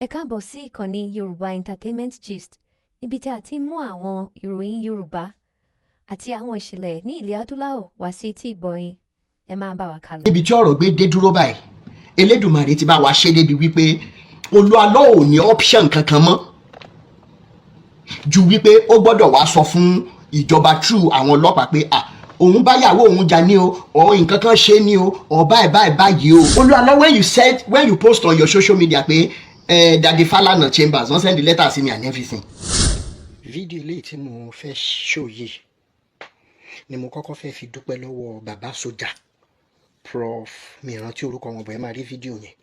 Ẹ káàbọ̀ sí ìkànnì Yorùbá Entertainment Gist, níbi tí a ti ń mú àwọn ìròyìn Yorùbá àti àwọn ìṣẹ̀lẹ̀ ní ilẹ̀ adúláwọ̀ wá sí etí ìgbọ̀yìn. Ẹ máa bá wa kálọ. Níbi tí ọ̀rọ̀ gbé dé dúró báyìí, Elédùmarè ti bá wa ṣe débi wípé Olu Alo ò ní option kankan mọ́ ju wípé ó gbọ́dọ̀ wá sọ fún ìjọba through àwọn ọlọ́pàá pé òun bá yàwó òun jà ní o, or nǹkan kan ṣe ní o, or báyìí o. Olu Alo, when you post on your social media pé Daddy Falana Chambers wọ́n send the letter sí mi and everything. Fídíò eléyìí tí mo fẹ́ ṣòye ni mo kọ́kọ́ fẹ́ fi dúpẹ́ lọ́wọ́ bàbá sójà prof mi rántí orúkọ wọn bọ̀ ẹ máa rí fídíò yẹn.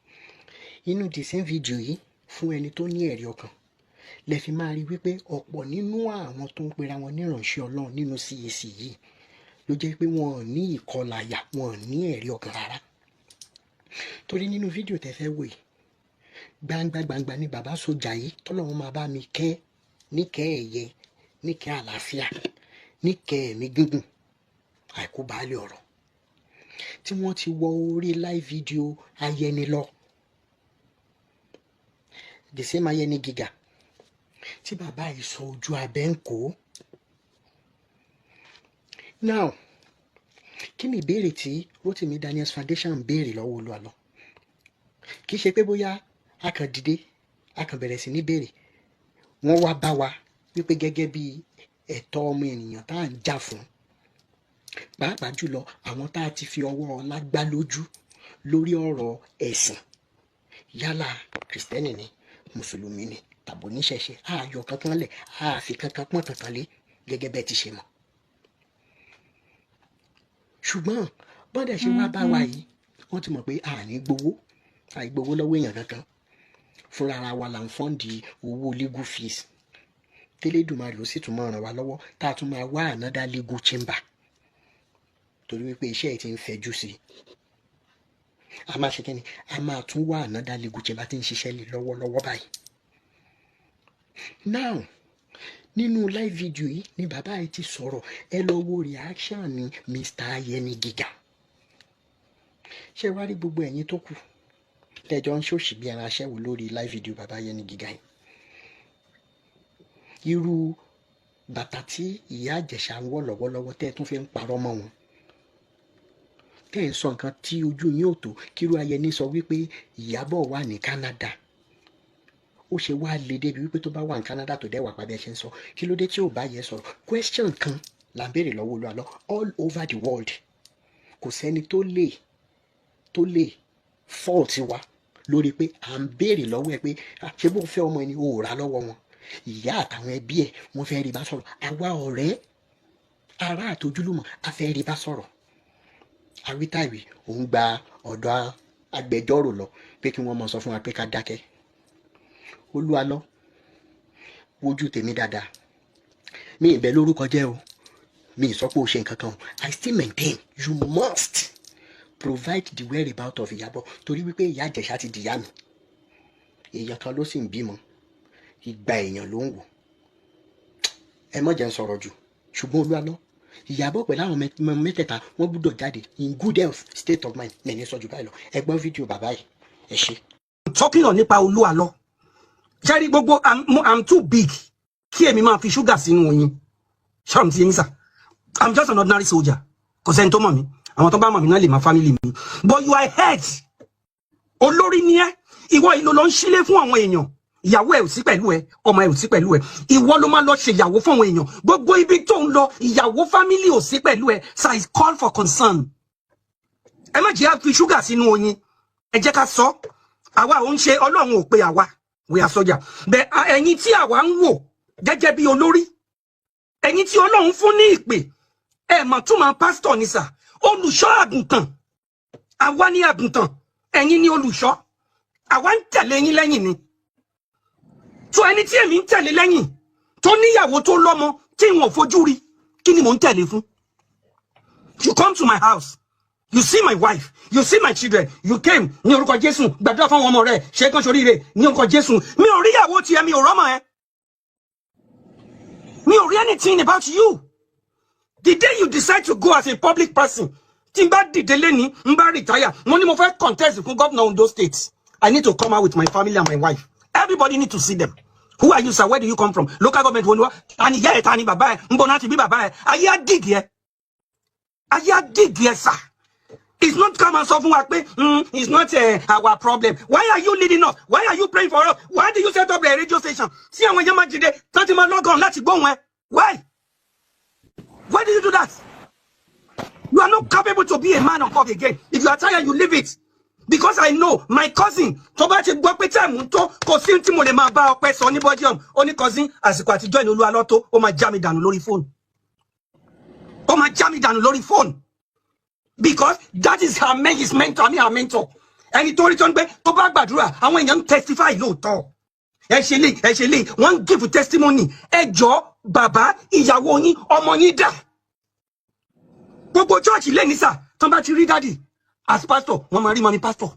Inú the same fídíò yìí fún ẹni tó ní ẹ̀rí ọkàn lẹ fi máa rí wípé ọ̀pọ̀ nínú àwọn tó ń pera wọn níránṣẹ́ Ọlọ́run nínú CAC yìí ló jẹ́ pé wọn ò ní ìkọlàyà, wọn ò ní ẹ̀rí ọkàn rárá. Torí nínú fídíò tẹ́ fẹ́ wò yìí gbangba ni bàbá sójà yìí tọ́lọ́run máa bá mi kẹ́ níkẹ́ ẹ̀yẹ, níkẹ́ àlàáfíà, níkẹ́ ẹ̀mí gígùn, àìkú baálé ọ̀rọ̀, tí wọ́n ti wọ orí live video ayẹni lọ, the same ayẹni gíga tí bàbá yìí sọ ojú abẹ́ ń kó. Now kí ni ìbéèrè tí Rotimi Daniels Foundation ń béèrè lọ́wọ́ Olu Alo? Kì í ṣe pé bóyá a kàn dìde a kàn bẹ̀rẹ̀ sí ní béèrè, wọ́n wá bá wa wípé gẹ́gẹ́ bí ẹ̀tọ́ ọmọ ènìyàn tá à ń jà fún, pàápàá jùlọ àwọn tá a ti fi ọwọ́ ọlá gbá lójú lórí ọ̀rọ̀ ẹ̀sìn, yálà kìrìsìtẹ́nì ni, mùsùlùmí ni tàbí oníṣẹ̀ṣe, ààyò kankan lẹ̀, àfi kankan pọ́n kankan lé gẹ́gẹ́ bẹ́ẹ̀ ti ṣe mọ̀. Ṣùgbọ́n bọ́dẹ̀ ṣe wá bá wa yìí wọ́n ti mọ̀ pé àní àìgbowó lọ́wọ́ èèyàn kankan, fúnra ara wa là ń fọ́ǹdì owó legal fees tẹ́lẹ̀dùmarè ó sì tún máa ràn wá lọ́wọ́ tá a tún máa wá another legal chamber torí wípé iṣẹ́ ẹ̀ ti ń fẹjú sí i. A máa ṣe kẹ́ni, a máa tún wá another legal chamber tí ń ṣiṣẹ́ lé lọ́wọ́lọ́wọ́ báyìí. Now nínú live video yìí ni bàbá yìí ti sọ̀rọ̀, ẹ lọ wo reaction ni Mr. Ayẹni Gíga. Ṣé wá rí gbogbo ẹ̀yin tó kù tẹ́jọ́ ń ṣòṣì bí ara aṣẹ́wó lórí live video bàbá Ayẹni Gíga yìí? Irú bàtà tí ìyá Ìjẹ̀ṣà ń wọ̀ lọ́wọ́lọ́wọ́ tẹ́ ẹ tún fi ń parọ́ mọ́ wọn, tẹ́ ẹ ń sọ nǹkan tí ojú yín ò tó, kírú Ayẹni sọ wípé Ìyábọ̀ wà ní Canada, ó ṣe wá lè débi wípé tó bá wà ní Canada tó dẹ̀ wà pàbí ẹ ṣe ń sọ, kí ló dé tí ò bá yẹ sọ̀rọ̀? Question kan là ń béèrè lọ́wọ́ Olu Alo all over the world, kò sẹ́ni tó lè fault wa lórí pé à ń béèrè lọ́wọ́ ẹ pé ṣé bó fẹ́ ọmọ ẹni ò rà lọ́wọ́ wọn, ìyá àtàwọn ẹbí ẹ wọ́n fẹ́ rí bá sọ̀rọ̀, àwa ọ̀rẹ́ ará àtojúlùmọ̀ a fẹ́ rí bá sọ̀rọ̀. Awítàwí òun gba ọ̀dọ̀ agbẹjọ́rò lọ pé kí wọ́n mọ̀ sọ fún wa pé ká dákẹ́. Olu Alo wojú tèmi dáadáa, mi ìbẹ̀ lórúkọ jẹ́ o, mi sọ pé o ṣe nǹkan kan o, I still maintain you must provide the whereabout of Ìyábọ̀, torí wípé ìyá Ìjẹ̀ṣà ti dìyà mi, èèyàn kan ló sì ń bímọ, ìgbà èèyàn ló ń wò. Ẹ má jẹ́ ń sọ̀rọ̀ jù, ṣùgbọ́n Olu Alo Ìyábọ̀ pẹ̀lú àwọn mẹ́tẹ̀ẹ̀ta wọ́n gbọ́dọ̀ jáde in good health state of mind lẹ́ni sọ jù báyìí lọ. Ẹ gbọ́ fídíò bàbá yìí, ẹ ṣe. Talking on nípa Olu Alo, ṣẹ́rí gbogbo I'm too big kí èmi máa fi ṣúgà sínú oyin, ṣáà ti yẹn sà, I'm just an ordinary soldier, kò sẹ́ni tó mọ̀ mí, àwọn tó bá mọ̀ mí náà lè máa family mi, but you are head, olórí ni ẹ́, ìwọ ìlò lọ ń sílé fún àwọn èèyàn, ìyàwó ẹ̀ ò sí pẹ̀lú ẹ, ọmọ ẹ̀ ò sí pẹ̀lú ẹ, ìwọ ló máa lọ ṣe ìyàwó fún àwọn èèyàn, gbogbo ibi tó ń lọ ìyàwó family ò sí pẹ̀lú ẹ, so it's call for concern. Ẹ má jẹ́ fi ṣúgà sínú oyin, ẹ jẹ́ ká sọ, àwa ò ń ṣe, Ọlọ́run ò pe àwa, we are soldier, bẹ́ẹ̀ ẹ̀yin tí àwa ń wò gẹ́gẹ́ bí olórí, ẹ̀yin tí Ọlọ́run fún ní ìpè, ẹ mà tún máa pásítọ̀ ní sà, olùṣọ́ àgùntàn, àwa ní àgùntàn, ẹ̀yin ní olùṣọ́, àwa ń tẹ̀lé yín lẹ́yìn ni. So ẹni tí èmi ń tẹ̀lé lẹ́yìn tó níyàwó tó lọ́mọ tí wọn ò fojú rí, kí ni mò ń tẹ̀lé fún? You come to my house, you see my wife, you see my children, you came ní orúkọ Jésù, gbàdúrà fún àwọn ọmọ rẹ, ṣe kán ṣoríire ní orúkọ Jésù. Mi ò rí ìyàwó tiẹ̀, mi ò rọ́mọ ẹ, mi ò rí anything about you. The day you decide to go as a public person, tí n bá dìde lẹ́ni, n bá retire, mo ní mo fẹ́ contest fún governor Ondo State, I need to come out with my family and my wife. Everybody need to see them. Who are you, sir? Where do you come from? Local government won't and yeah, tani baba, mbonati bi baba. Aya dig here. Aya dig here, sir. It's not come and solve it's not our problem. Why are you leading us? Why are you praying for us? Why do you set up a radio station? See, when you're today, 30 man log on, let's go. Why? Why do you do that? You are not capable to be a man of God again. If you are tired, you leave it. Because I know my cousin, only cousin, as a join Olu Alo, oh my jammy down lori phone. Oh my jammy down lori phone. Because that is her man, his mentor, her mentor. And he told it on to back badura. And when you testify, you talk. Actually, one give testimony. Ejo, Baba, Iyawo yin, ọmọ yin da. Gbogbo church ilé ní sà, tán bá ti rí daddy as pastor, wọ́n máa rí mami pastor.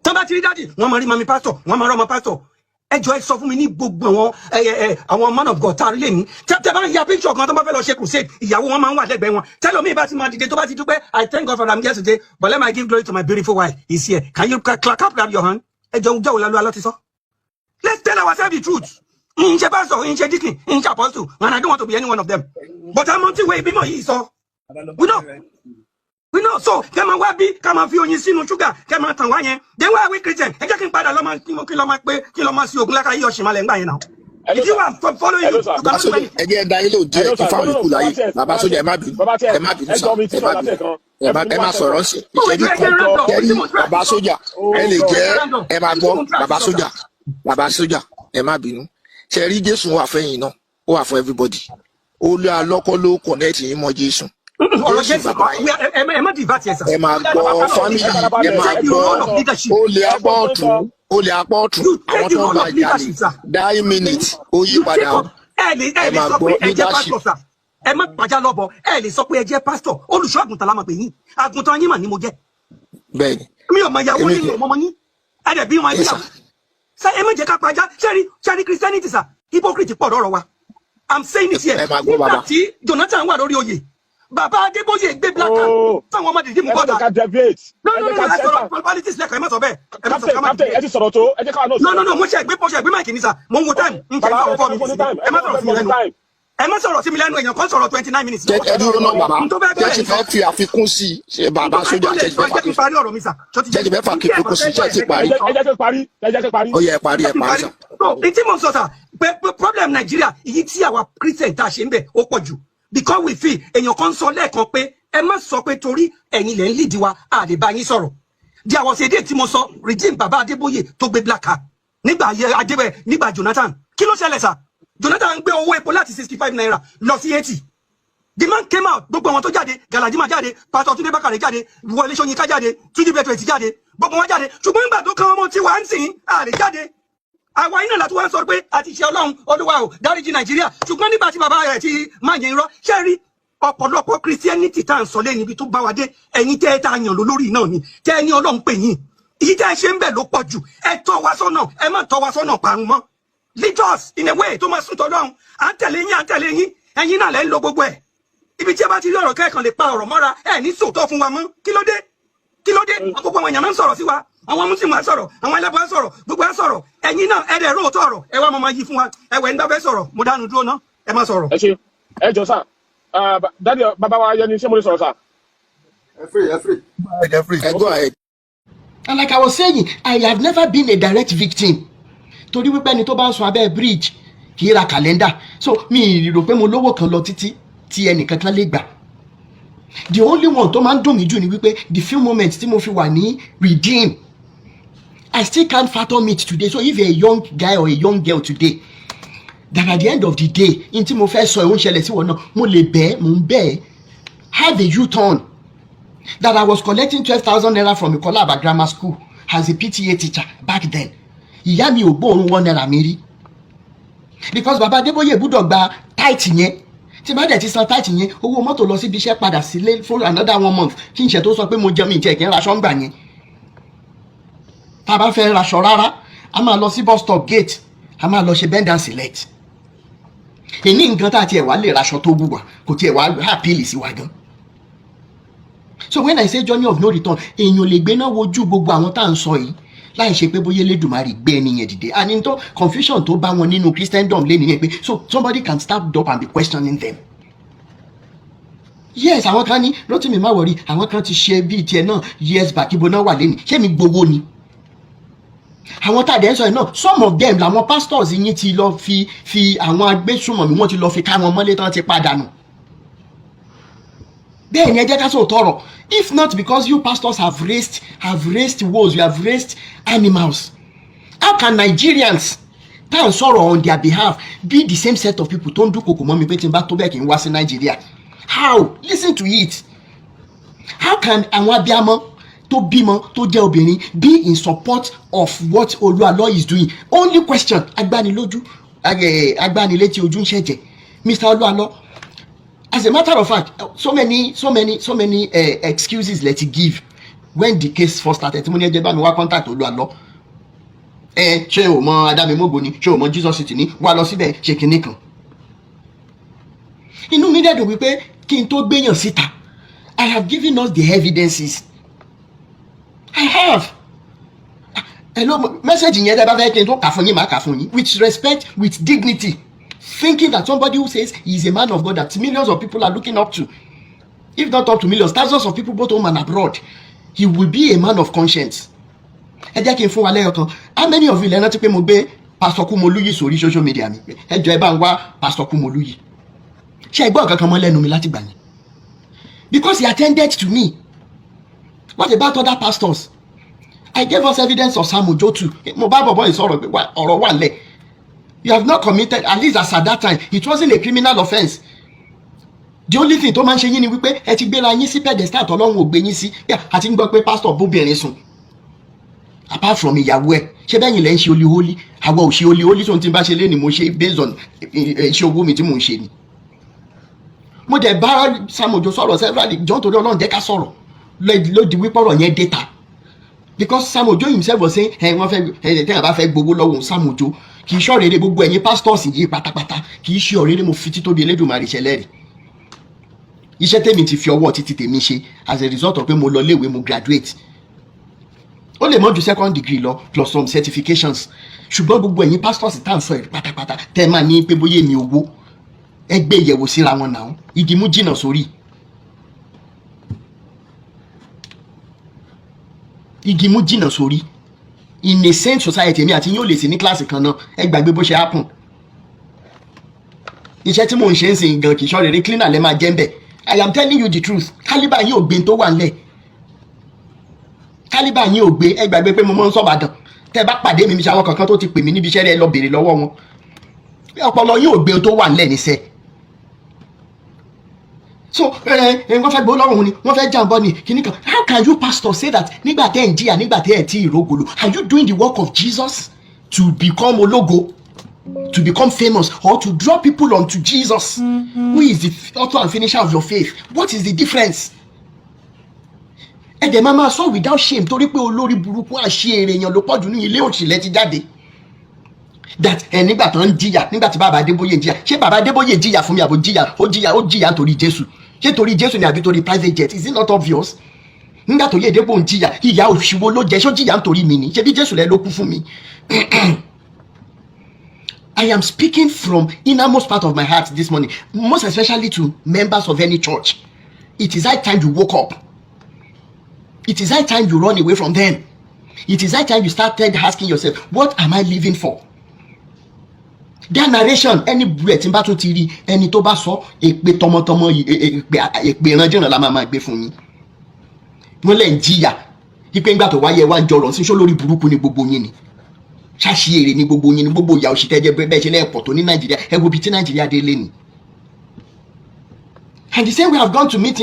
Tán bá ti rí daddy, wọ́n máa rí mami pastor, wọ́n máa rí ọmọ pastor. Ẹjọ́ ẹ sọ fún mi ní gbogbo àwọn man of God tá rí lé ní. Tẹ́ bá ń ya picture kan tán bá fẹ́ lọ ṣe crusade, ìyàwó wọn máa ń wà lẹ́gbẹ̀ẹ́ wọn. Tẹ́lómi bá ti máa dìde tó bá ti dúpẹ́, I thank God for I'm here today, but let me give glory to my beautiful wife. He's here. Can you clap your hand? Ẹjọ́ Olu Alo ti sọ. Let's tell ourselves the truth. Inche pastor, inche deacon, inche apostle, and I don't want to be any one of them. But I'm on the way, be more so. We know. So, come on, wabi, come on, feel you see no sugar, come on, Tangwanya. Then why are we Christian? I just padà lọ́mọ sí ogun like I Yoshima Lenga now. If you are following you, you cannot do anything. Again, Daniel, ìfáwọn ìkú láyé, bàbá sójà ẹ má bínú sá, ẹ má sọ̀rọ̀ sí, ìṣẹ́jú kan, kẹ́rí bàbá sójà, ẹ lè jẹ́ ẹ má gbọ́ bàbá sójà, ẹ má bínú. Ṣé rí Jésù wà fẹ́yìn náà, ó wà fún everybody. Olu Alo ló connect yín mọ́ Jésù. Ọ̀rọ̀ Jésù ẹ má dìbà tiẹ̀ sà. Ẹ máa gbọ́ family, ẹ máa gbọ́ olè apá ọ̀tún, àwọn tó ń bá jalè, die minute, ó yí padà o. Ẹ máa gbọ́ leadership. Ẹ má pàjá lọ́bọ̀, ẹ lè sọ pé ẹ jẹ́ pastor, olùṣọ́ àgùntàn la máa pè yín, àgùntàn yín mà ni mo jẹ́. Bẹ́ẹ̀ni. Mi ò mọ ìyàwó yín, mi ò mọ ọmọ yín, ẹ dẹ̀ bí wọn ìyàwó. Sá ẹ má jẹ́ ká pàjá, ṣẹ́rí Christianity sà, hypocrite pọ̀ lọ́rọ̀ wa. I'm saying it here. Nígbà tí Jonathan wà lórí oyè, Baba Adébóyè gbé black card. Táwọn ọmọdé dì mú bọ́dà. No, ẹ sọ̀rọ̀ politics lẹ́kọ̀ọ́, ẹ má sọ bẹ́ẹ̀. Ẹ má sọ ká má dé. Ẹ ti sọ̀rọ̀ tó, ẹ jẹ́ ká náà. No, mo ṣe gbé máìkì ní sà, mo ń wo time, n kẹ́ sọ̀rọ̀ 4 minutes. Ẹ má sọ̀rọ̀ sí mi lẹ́nu. Ẹ má sọ̀rọ̀ sí mi lẹ́nu, èèyàn kan sọ̀rọ̀ 29 minutes. Ẹ dúró náà bàbá, jẹ́ ti fẹ́ fi àfikún sí ṣe bàbá sójà jẹ́ ti fẹ́ fi àfikún sí, ẹ jẹ́ kí parí. Ó yẹ parí sà. Ìtí mo sọ sà, pé problem Nàìjíríà, èyí tí àwa Christian tá a ṣe ń bẹ̀ ó pọ̀ jù. Because we feel èèyàn kan sọ lẹ́ẹ̀kan pé ẹ má sọ pé torí ẹ̀yin lẹ ń lead wa a lè bá yín sọ̀rọ̀. There was a day tí mo sọ regime Baba Adébóyè tó gbé black card nígbà nígbà Jonathan. Kí ló ṣẹlẹ̀ sà? Jonathan gbé owó epo láti 65 naira lọ sí 80. The man came out, gbogbo wọn tó jáde, Galadima jáde, Pastor Túndé Bákàrè jáde, Wọlé Ṣóyínká jáde, Túnjí Bẹ́tùrẹ̀tì jáde, gbogbo wọn jáde. Ṣùgbọ́n nígbà tó kàn ọmọ tí wà ń sìn a lè jáde. Àwa iná láti wá sọ pé àti ṣe Ọlọ́run Olúwa o dáríjì Nàìjíríà. Ṣùgbọ́n nígbà tí bàbá rẹ̀ ti máa yẹn irọ́, ṣé rí ọ̀pọ̀lọpọ̀ Christianity tá à ń sọ lẹ́yìn ibi tó bá wa dé, ẹ̀yin tẹ́ ẹ tá a yàn lórí náà ni, tẹ́ ẹ ní Ọlọ́run pè yín. Èyí tẹ́ ẹ ṣe ń bẹ̀ ló pọ̀ jù, ẹ tọ́ wa sọ́nà, ẹ má tọ́ wa sọ́nà parun mọ́. Lead us in a way tó máa sún tọ́lọ́run, à ń tẹ̀lé yín, ẹ̀yin náà lẹ́ ń lo gbogbo ẹ̀. Ibi tí ẹ bá ti rí ọ̀rọ̀ kẹ́ẹ̀kan lè pa ọ̀rọ̀ mọ́ra, ẹ̀ ní sòótọ́ fún wa mọ́. Kí ló dé? Gbogbo àwọn èèyàn máa ń sọ̀rọ̀ sí wa, àwọn Muslim á sọ̀rọ̀, àwọn ẹlẹ́bọ̀ á sọ̀rọ̀, gbogbo á sọ̀rọ̀, ẹ̀yin náà ẹ dẹ̀ róòtọ́ ọ̀rọ̀, ẹ wá máa yí fún wa, ẹ̀wẹ̀ ń bá fẹ́ sọ̀rọ̀, mo dánu dúró ná, ẹ má sọ̀rọ̀. Ẹ ṣe, ẹ jọ sà. Daddy, bàbá wa Yẹni, ṣé mo lè sọ̀rọ̀ sà? Go ahead. And like I was saying, I have never been a direct victim. Torí wípé ẹni tó bá ń sọ abẹ́ bridge kì í ra kàlẹ́ndà. So mi rò pé mo lówó kan lọ títí tí ẹnìkankan lè gbà. The only one tó máa ń dùn mí jù ni wípé the few moments tí mo fi wà ní redeem, I still can't fathom it today. So if you're a young guy or a young girl today, that at the end of the day, in tí mo fẹ́ sọ ìwọ́n ṣẹlẹ̀ sí wọn náà, mo lè bẹ́ẹ̀, mo ń bẹ́ẹ̀, have a U-turn. That I was collecting 12,000 naira from a Kolaba grammar school as a PTA teacher back then. Ìyá mi ò gbóòórùn 1 naira mi rí. Because Baba Adébóyè gbúdọ̀ gba tithe yẹn. Tí bá dẹ̀ ti san tithe yẹn, owó mọ́tò lọ síbi iṣẹ́ padà sílé for another 1 month. Kí n ṣe tó sọ pé mo jẹun ìjẹ́ ìkẹ́ raṣọ ń gbà yẹn. Tá a bá fẹ́ raṣọ rárá, a máa lọ sí bus stop gate, a máa lọ ṣe bend and select. Èní nǹkan tá a tiẹ̀ wá lè raṣọ tó wù wá, kò tiẹ̀ wá happily sí wa gan. So when I say journey of no return, èèyàn lè gbé náà wojú gbogbo àwọn tá à ń sọ yìí. láì ṣe pé bóyá Elédùmarè gbé ẹni yẹn dìde. And into confusion tó bá wọn nínú Christendom lé nìyẹn pé so somebody can stand up and be questioning them. Yes, àwọn kan ní Rotimi má wọrí, àwọn kan ti ṣe bíi tiẹ̀ náà years back, ibo náà wà lẹ́nu, ṣé mi gbowó ni? Àwọn tàdé ń sọ yìí náà, some of them làwọn pastors yín ti lọ fi àwọn agbésùnmọ̀mí wọ́n ti lọ fi ká wọn mọ́lé tán ti padà nù. Bẹ́ẹ̀ ni ẹ jẹ́ ká sọ tọrọ. If not because you pastors have raised wolves, you have raised animals, how can Nigerians tá à ń sọ̀rọ̀ on their behalf be the same set of people tó ń dúnkokò mọ́ mi pé tí n bá tó bẹ́ẹ̀ kí n wá sí Nàìjíríà? How? Listen to it. How can àwọn abiyamọ tó bímọ tó jẹ́ obìnrin be in support of what Olu Alo is doing? Only question, agbanilójú agbanilétí ojú ń ṣẹ̀jẹ̀, Mr. Olu Alo. As a matter of fact, so many excuses let you give when the case first started. Tí mo ní ẹ jẹ́ bá mi wá contact Olu Alo. Ṣé o mọ Adámimógo ni? Ṣé o mọ Jesus City ni? Wá lọ síbẹ̀ ṣe kinní kan. Inú mi dẹ̀dùn wípé kí n tó gbéyàn síta, I have given us the evidences. I have. Hello, message yẹn dẹ́ bá fẹ́ kí n tó kà fún yín, màá kà fún yín with respect, with dignity. Thinking that somebody who says he is a man of God that millions of people are looking up to, if not up to millions, thousands of people both home and abroad, he will be a man of conscience. Ẹ jẹ́ kí n fún wa lẹ́yọ̀ kan. How many of you lẹ́nu ti pé mo gbé Pastor Kumoluyi sórí social media mi? Ẹ jọ̀ọ́ ẹ bá ń wá Pastor Kumoluyi. Ṣé ẹ gbọ́ nǹkan kan mọ́ lẹ́nu mi láti gbà yín? Because he attended to me. What about other pastors? I gave us evidence of Sam Ojo too. Mo bá bọ̀bọ̀ ìsọ̀rọ̀ ọ̀rọ̀ wà lẹ̀. You have not committed, at least as at that time, it wasn't a criminal offence. The only thing tó máa ń ṣe yín ni wípé ẹ ti gbéra yín sí pedestal tọ́lọ́run ò gbé yín sí. Àti ń gbọ́ pé pastor bóbìnrin sùn. Apart from ìyàwó ẹ̀, ṣé bẹ́yìn lẹ́ ń ṣe olíhólí? Àwa ò ṣe olíhólí, tó ń ti bá ṣe lé ni mo ṣe based on iṣẹ́ owó mi tí mò ń ṣe ni. Mo dẹ̀ bá Sam Ojo sọ̀rọ̀ several jọ́ torí Ọlọ́run jẹ́ ká sọ̀rọ̀ lódi wípé ọ̀rọ̀ yẹn data. Because Sam Ojo himself was saying wọ́n fẹ́ tẹ́yà bá fẹ́ gbowó lọ́wọ́ Sam Ojo, kì í ṣe ọ̀rẹ́rẹ́ gbogbo ẹ̀yin pastors yìí pátápátá, kì í ṣe ọ̀rẹ́rẹ́ mo fi títóbi Elédùmarè ṣẹlẹ́rì. Iṣẹ́ tèmi ti fi ọwọ́ títí tèmi ṣe as a result of pé mo lọ léèwé mo graduate. Ó lè mọ́ ju second degree lọ plus some certifications. Ṣùgbọ́n gbogbo ẹ̀yin pastors tá à ń sọ ẹ̀ pátápátá tẹ́ máa ní pé bóyá èmi owó ẹgbẹ́ ìyẹ̀wò síra wọn náà igi mú jìnnà sórí. Igi mú jìnnà sórí. In a sane society èmi àti yín ò lè sí ní kíláàsì kan náà, ẹ gbàgbé bó ṣe happen. Iṣẹ́ tí mò ń ṣe ń sìn gan kì í ṣọ́rẹ̀rẹ̀ cleaner lẹ́ máa jẹ́ ń bẹ̀. I am telling you the truth. Kálíbà yín ò gbé tó wà ńlẹ̀. Kálíbà yín ò gbé, ẹ gbàgbé pé mo máa ń sọ̀bàdàn. Tẹ́ bá pàdé mi ṣe àwọn kankan tó ti pè mí níbi iṣẹ́ rẹ̀ lọ bèrè lọ́wọ́ wọn. Ọpọlọ yín ò gbé tó wà ńlẹ̀ níṣẹ́. So wọ́n fẹ́ gbó lọ́rùn ni, wọ́n fẹ́ jàǹbọ́ ni, kìíní kan. How can you pastor say that nígbà tẹ́ ẹ̀ ń jìyà, nígbà tẹ́ ẹ̀ tí ìrógolo? Are you doing the work of Jesus to become ológo, to become famous, or to draw people onto Jesus, who is the author and finisher of your faith? What is the difference? Ẹ̀dẹ̀ máa máa sọ without shame torí pé olórí burúkú àṣìírí èèyàn ló pọ̀jù ní ilé òṣìlẹ̀ ti jáde. That nígbà tó ń jìyà, nígbà tí bàbá Adébóyè ń jìyà, ṣé bàbá Adébóyè jìyà fún mi àbò jìyà ó jìyà nítorí Jésù? Ṣé torí Jésù ni àbí torí private jet? Is it not obvious? Nígbà tó yẹ Adébó ń jìyà, ìyà òṣìwò ló jẹ, ṣó jìyà nítorí mi ni? Ṣé bí Jésù lẹ ló kú fún mi? I am speaking from innermost part of my heart this morning, most especially to members of any church. It is high time you woke up. It is high time you run away from them. It is high time you started asking yourself, what am I living for? Their narration, any breath in battle tiri, ẹni tó bá sọ èpè tọmọtọmọ èpè ìrandíran la máa gbé fún yín. Wọ́n lè ń jìyà ipe ńgbà tó wáyé wá ń jọrọ̀ sí lórí burúkú ní gbogbo yín ni. Ṣáṣì èrè ní gbogbo yín ni, gbogbo ìyà òṣì tẹ́jẹ́ bẹ́ẹ̀ ṣe lẹ́ẹ̀pọ̀ tó ní Nàìjíríà, ẹ wo bí tí Nàìjíríà dé lé ni. And the same way I've gone to meet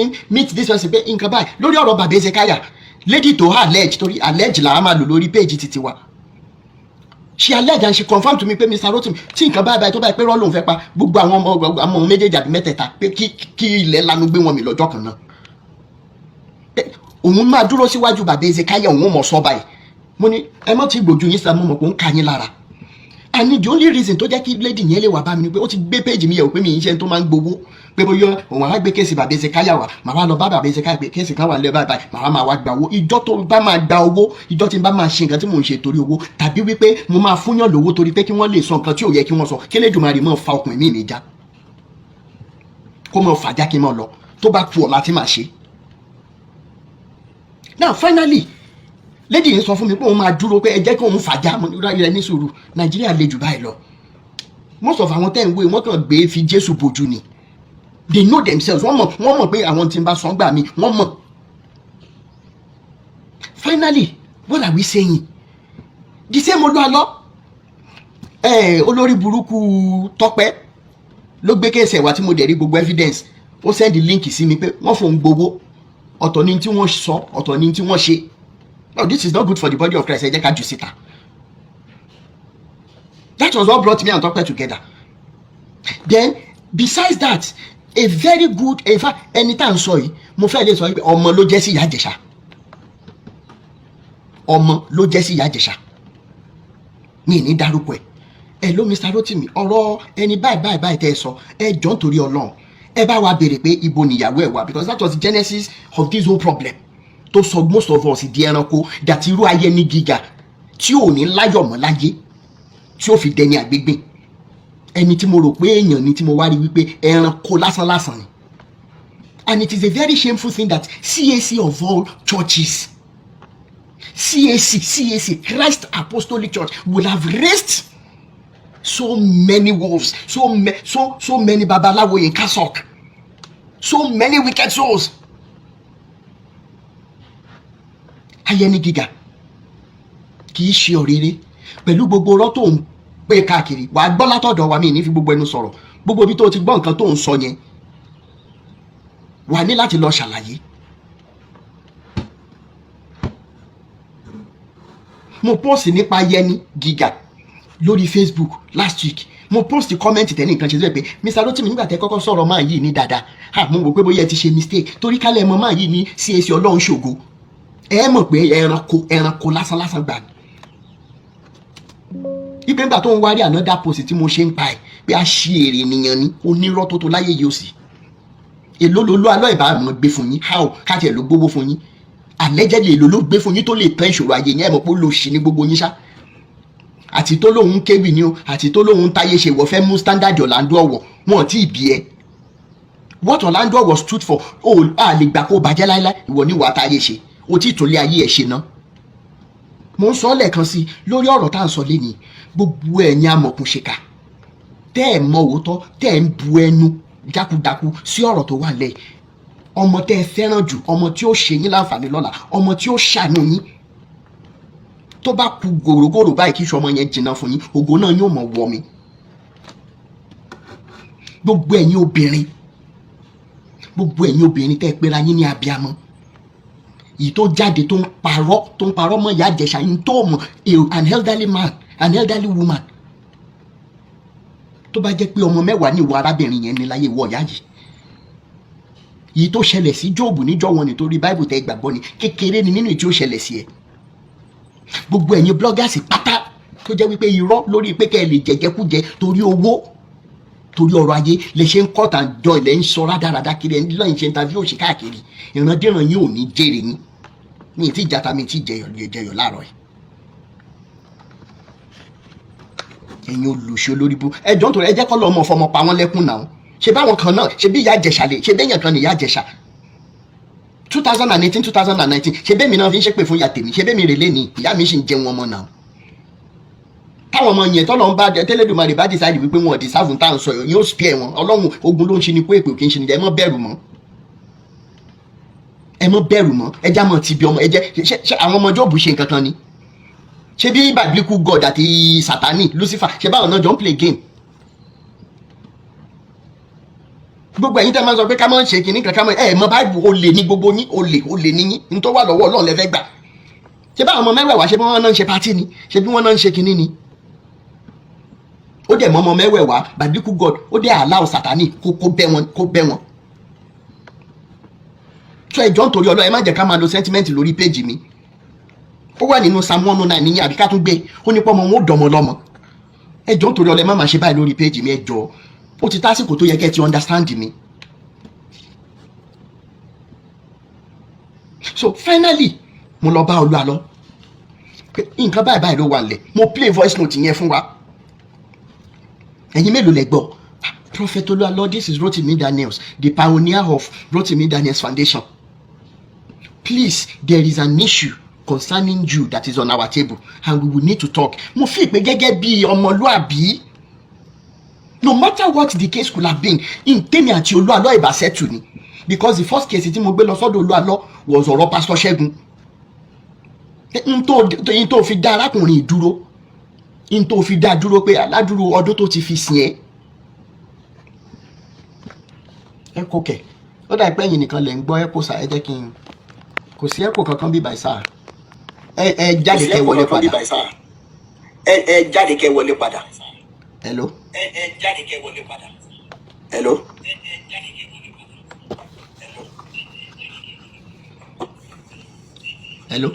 this person pé nǹkan báyìí lórí ọ̀rọ̀ bàbá Ezekiah, lady tó allege torí allege là á máa lò lórí péèjì títí wa. She alleged and she confirmed to me pé Mr. Rotimi tí nǹkan báyìí tó báyìí pé rọ́ lòun fẹ́ pa gbogbo àwọn ọmọ méjèèjì àbí mẹ́tẹ̀ẹ̀ta pé kí ilẹ̀ lanu gbé wọn mì lọ́jọ́ kan náà. Òun máa dúró síwájú bàbá Ezekiah, òun mọ̀ sọ báyìí. Mo ní ẹ mọ́ ti gbòjú yín sáà mo mọ̀ pé ó ń ka yín lára. And the only reason tó jẹ́ kí lady yẹn lè wà bá mi ni pé ó ti gbé péèjì mi yẹ̀ wò pé mi ń ṣe tó máa ń gbowó. pé bóyá òun á gbé kéèsì bàbá ẹsẹ̀ káyà wá màá wá lọ bá bàbá ẹsẹ̀ káyà pé kéèsì kan wà lẹ́ báyìí màá máa wá gba owó ìjọ tó bá máa gba owó ìjọ tí n bá máa ṣe nǹkan tí mò ń ṣe torí owó tàbí wípé mo máa fúnyàn lówó torí pé kí wọ́n lè sọ nǹkan tí ò yẹ kí wọ́n sọ kí Elédùmarè máa fa ọkùnrin mi níjà kó máa fàjà kí n máa lọ tó bá ku ọ̀la tí màá ṣe. Now finally lady yìí sọ fún mi pé òun máa dúró pé ẹ jẹ́ kí òun fàjà mo ní sùúrù Nàìjíríà le jù báyìí lọ most of àwọn tẹ́ ń wé wọ́n kàn gbé fi Jésù bojú ni they know themselves wọ́n mọ̀ pé àwọn tí ń bá sọ gbà mí wọ́n mọ̀. Finally what are we saying the same Olu Alo olórí burúkú Tọ́pẹ́ ló gbé kéèsì ẹ̀wà tí mo dẹ̀ rí gbogbo evidence ó send link sí mi pé wọ́n fòun gbowó ọ̀tọ̀ ni tí wọ́n sọ ọ̀tọ̀ ni tí wọ́n ṣe. No, this is not good for the body of Christ. Ẹ jẹ́ ká jù síta. That was what brought me and Tọ́pẹ́ together. Then besides that a very good in fact ẹni tá à ń sọ yìí mo fẹ́ lè sọ pé ọmọ ló jẹ́ sí Ìyá Ìjẹ̀ṣà ọmọ ló jẹ́ sí Ìyá Ìjẹ̀ṣà mi ní dárúkọ ẹ ló Mr. Rotimi ọ̀rọ̀ ẹni báyìí tẹ́ ẹ sọ ẹ jọ nítorí Ọlọ́run ẹ bá wa béèrè pé ibo nìyàwó ẹ wà because that was the genesis of this whole problem tó sọ most of us di ẹranko dàtí irú ayé ní gíga tí ò ní láyọ̀ mọ́ láyé tí ó fi dẹni àgbégbé ẹni tí mo rò pé èèyàn ni tí mo wá rí wípé ẹranko lásán ni. And it is a very shameful thing that CAC of all churches CAC Christ Apostolic Church will have raised so many wolves so many babalawo in cassock so many wicked souls. Ayẹni gíga kì í ṣe ọ̀rẹ́rẹ́ pẹ̀lú gbogbo ọ̀rọ̀ tó ń pè káàkiri wàá gbọ́ látọ̀dọ̀ wa mi ní fi gbogbo ẹnu sọ̀rọ̀ gbogbo ibi tó ti gbọ́ nǹkan tó ń sọ yẹn wà ní láti lọ ṣàlàyé. Mo post nípa Ayẹni gíga lórí Facebook last week mo post comment tẹ́ni nǹkan ṣe sọ pé Mr. Rotimi nígbà tẹ́ kọ́kọ́ sọ̀rọ̀ máa yìí ní dáadáa mo wò pé bóyá ẹ ti ṣe mistake torí kálẹ̀ mọ́ máa yìí ní CAC Ọlọ́run ṣògo ẹ mọ̀ pé ẹranko lásán gbà ní. Ipe ńgbà tó ń wárí another post tí mo ṣe ń pa ẹ̀ pé a ṣe èrè ènìyàn ní onírọ́ tó láyé yìí ó sì. Èló Olu Alo ìbá mọ̀ gbé fún yín how káàtì ẹ̀ ló gbówó fún yín allegedly èló ló gbé fún yín tó lè tán ìṣòro ayé yẹn ẹ̀ mọ̀ pé ó lò sí ní gbogbo yín ṣá. Àti tó lóhun kéwì ni o àti tó lóhun táyé ṣe wọ́n fẹ́ mú standard Orlando ọ̀wọ̀ wọn tí ì bí ẹ. What Orlando ọ̀wọ̀ stood for a lè gbà kó bàjẹ́ láíláí ìwọ ní wàá táyé ṣe o tí ìtòlé ayé ẹ̀ ṣe ná. Mo ń sọ lẹ́ẹ̀kan sí lórí ọ̀rọ̀ tá à ń sọ lé ní gbogbo ẹ̀yin amọ̀kùnṣèkà tẹ́ ẹ̀ mọ òótọ́ tẹ́ ẹ̀ ń bu ẹnu jákujáku sí ọ̀rọ̀ tó wà lẹ́yìn ọmọ tẹ́ ẹ fẹ́ràn jù ọmọ tí ó ṣe yín láǹfààní lọ́la ọmọ tí ó ṣàánú yín tó bá ku gòrògòrò báyìí kí iṣu ọmọ yẹn jìnnà fún yín ògo náà yóò mọ̀ wọ mi. Gbogbo ẹ̀yin obìnrin tẹ́ ẹ pera yín ní abiyamọ yìí tó jáde tó ń parọ́ mọ́ Ìyá Ìjẹ̀ṣà yín tó mọ̀ an elderly man an elderly woman tó bá jẹ́ pé ọmọ mẹ́wàá ní ìwọ arábìnrin yẹn ní láyé ìwọ ìyá yìí tó ṣẹlẹ̀ sí Jóòbù níjọ́ wọn nítorí Bible tẹ́ gbàgbọ́ ni kékeré ni nínú tí ó ṣẹlẹ̀ sí ẹ. Gbogbo ẹ̀yin bloggers pátá tó jẹ́ wípé irọ́ lórí pé kẹ́ ẹ lè jẹjẹkújẹ torí owó torí ọrọ̀ ayé lè ṣe ń cut and join lẹ́ ń sọ rádaràdá kiri ẹni lọ́yìn ṣe interview òṣì káàkiri ìrandíran yín ò ní jèrè yín mi ti jata mi ti jẹyọ láàárọ̀ yìí. Ẹ̀yin olùṣe olórí bú ẹjọ́ nítorí ẹ jẹ́ kọ́ lọ́mọ fọmọ pa wọ́n lẹ́kùn náà ṣe báwọn kan náà ṣe bí Ìyá Ìjẹ̀ṣà lè ṣe bẹ́yàn kan ní Ìyá Ìjẹ̀ṣà 2018 2019 ṣe bẹ́mi náà fi ń ṣépè fún ìyá tèmi ṣe bẹ́mi rèlé ni ìyá mi sì ń jẹun ọmọ náà táwọn ọmọ yẹn tọ́lọ́ ń bá tẹ́lẹ̀dùmarè bá decide wípé wọn ò deserve tá à ń sọ yóò spare wọn Ọlọ́run ogun ló ń ṣe ni pé èpè kì í ṣe ni ẹ mọ́ bẹ̀rù mọ́ ẹ já mọ́ ti bí ọmọ ẹ jẹ́ ṣe àwọn ọmọ Jóòbù ṣe nǹkan kan ni ṣe bí biblical God àti Sátánì Lucifer ṣe báwọn náà jọ ń play game. Gbogbo ẹ̀yin tẹ́ máa sọ pé ká máa ń ṣe kinní kan ká máa mọ báìbù olè ní gbogbo yín olè ní yín ní tó wà lọ́wọ́ Ọlọ́run lẹ́fẹ́ gbà ṣe báwọn ọmọ mẹ́wẹ̀ẹ̀wá ṣe bí wọ́n náà ń ṣe pátì ni ṣe bí wọ́n náà ń ṣe kinní ni. Ó dẹ̀ mọ́ ọmọ mẹ́wẹ̀ẹ̀wá biblical God ó dẹ̀ allow Sátánì kó bẹ́ wọn. So ẹjọ́ nítorí Ọlọ́run ẹ má jẹ́ ká máa lo sentiment lórí péjì mi ó wà nínú Psalm 109 níyìn àbí ká tún gbé ó ní pọ́nmọ́ wọn ó dọ̀mọ́ lọ́mọ ẹjọ́ nítorí Ọlọ́run ẹ má máa ṣe báyìí lórí péjì mi ẹjọ́ ó ti tásìkò tó yẹ kẹ́ ti understand mi so finally mo lọ bá Olu Alo pé nǹkan báyìí ló wà nílẹ̀, mo play voice note yẹn fún wa, ẹ̀yin mélòó lẹ gbọ́? Prophet Olu Alo, this is Rotimi Daniels, the pioneer of Rotimi Daniels Foundation. Please, there is an issue concerning you that is on our table and we will need to talk. Mo fi pé gẹ́gẹ́ bí ọmọlúàbí, no matter what the case could have been, in tèmi àti Olu Alo ìbá settle ni, because the first case tí mo gbé lọ sọ́dọ̀ Olu Alo was ọ̀rọ̀ Pastor Ṣẹ́gun. n tó fi dá arákùnrin ìdúró, n tó fi dá dúró pé aládùúró ọdún tó ti fi sìn ẹ kò kẹ̀ ó dà pé ẹ̀yin nìkan lè ń gbọ́ ẹ kò sà, ẹ jẹ́ kí n kò sí ẹ̀kọ́ kankan bí báyìí sáà ẹ jáde kẹ́ wọlé padà ẹ jáde kẹ́ wọlé padà. Hello. ẹ jáde kẹ́ wọlé padà. Hello. Hello.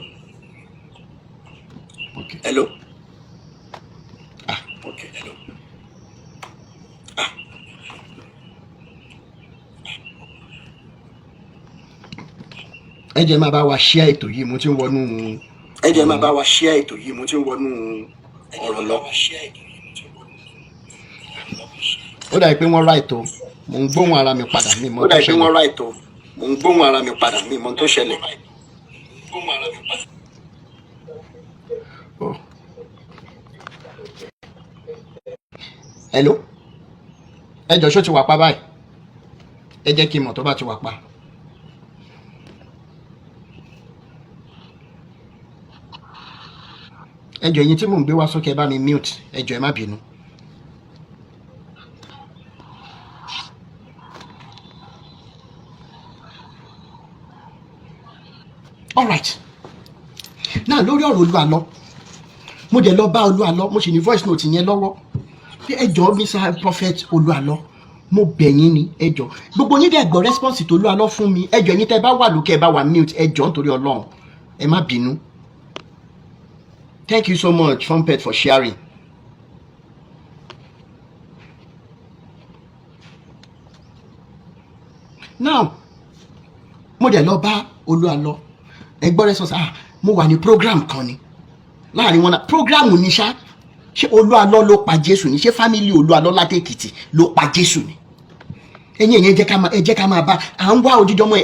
Okay. Hello. Okay. Hello. Ẹ jẹ́ máa bá wa share ètò yìí, mo ti ń wọnú. Ẹ jẹ́ máa bá wa share ètò yìí, mo ti ń wọnú ọ̀rọ̀ lọ. Ó dà pé wọ́n right o, mo ń gbóhùn ara mi padà mi mọ́ tó ṣẹlẹ̀. Ó dà pé wọ́n right o, mo ń gbóhùn ara mi padà mi mọ́ tó ṣẹlẹ̀. Hello. Ẹ jọ̀ọ́ ṣó ti wà pa báyìí? Ẹ jẹ́ kí n mọ̀ tó bá ti wà pa. Ẹ jọ̀ọ́ ẹ̀yin tí mò ń gbé wá sókè bá mi mute, ẹ jọ̀ọ́ ẹ má bínú. All right. Now lórí ọ̀rọ̀ Olu Alo, mo dẹ̀ lọ bá Olu Alo, mo sì ní voice note yẹn lọ́wọ́. Ẹ jọ̀ọ́ Mr. Prophet Olu Alo, mo bẹ̀ yín ni, ẹ jọ̀ọ́. Gbogbo yín dẹ̀ gbọ́ response tó Olu Alo fún mi. Ẹ jọ̀ọ́ ẹ̀yin tẹ́ bá wà lókè ẹ bá wà mute, ẹ jọ̀ọ́ nítorí Ọlọ́run. Ẹ má bínú. Thank you so much, Funpet, for sharing. Now, mo dẹ̀ lọ bá Olu Alo. Ẹ gbọ́ response, mo wà ní program kan ni. Láàrin wọn náà, program ni ṣá. Ṣé Olu Alo ló pa Jésù ni? Ṣé family Olu Alo láti Èkìtì ló pa Jésù ni? Ẹ̀yin ẹ jẹ́ ká máa bá à ń wá odidi ọmọ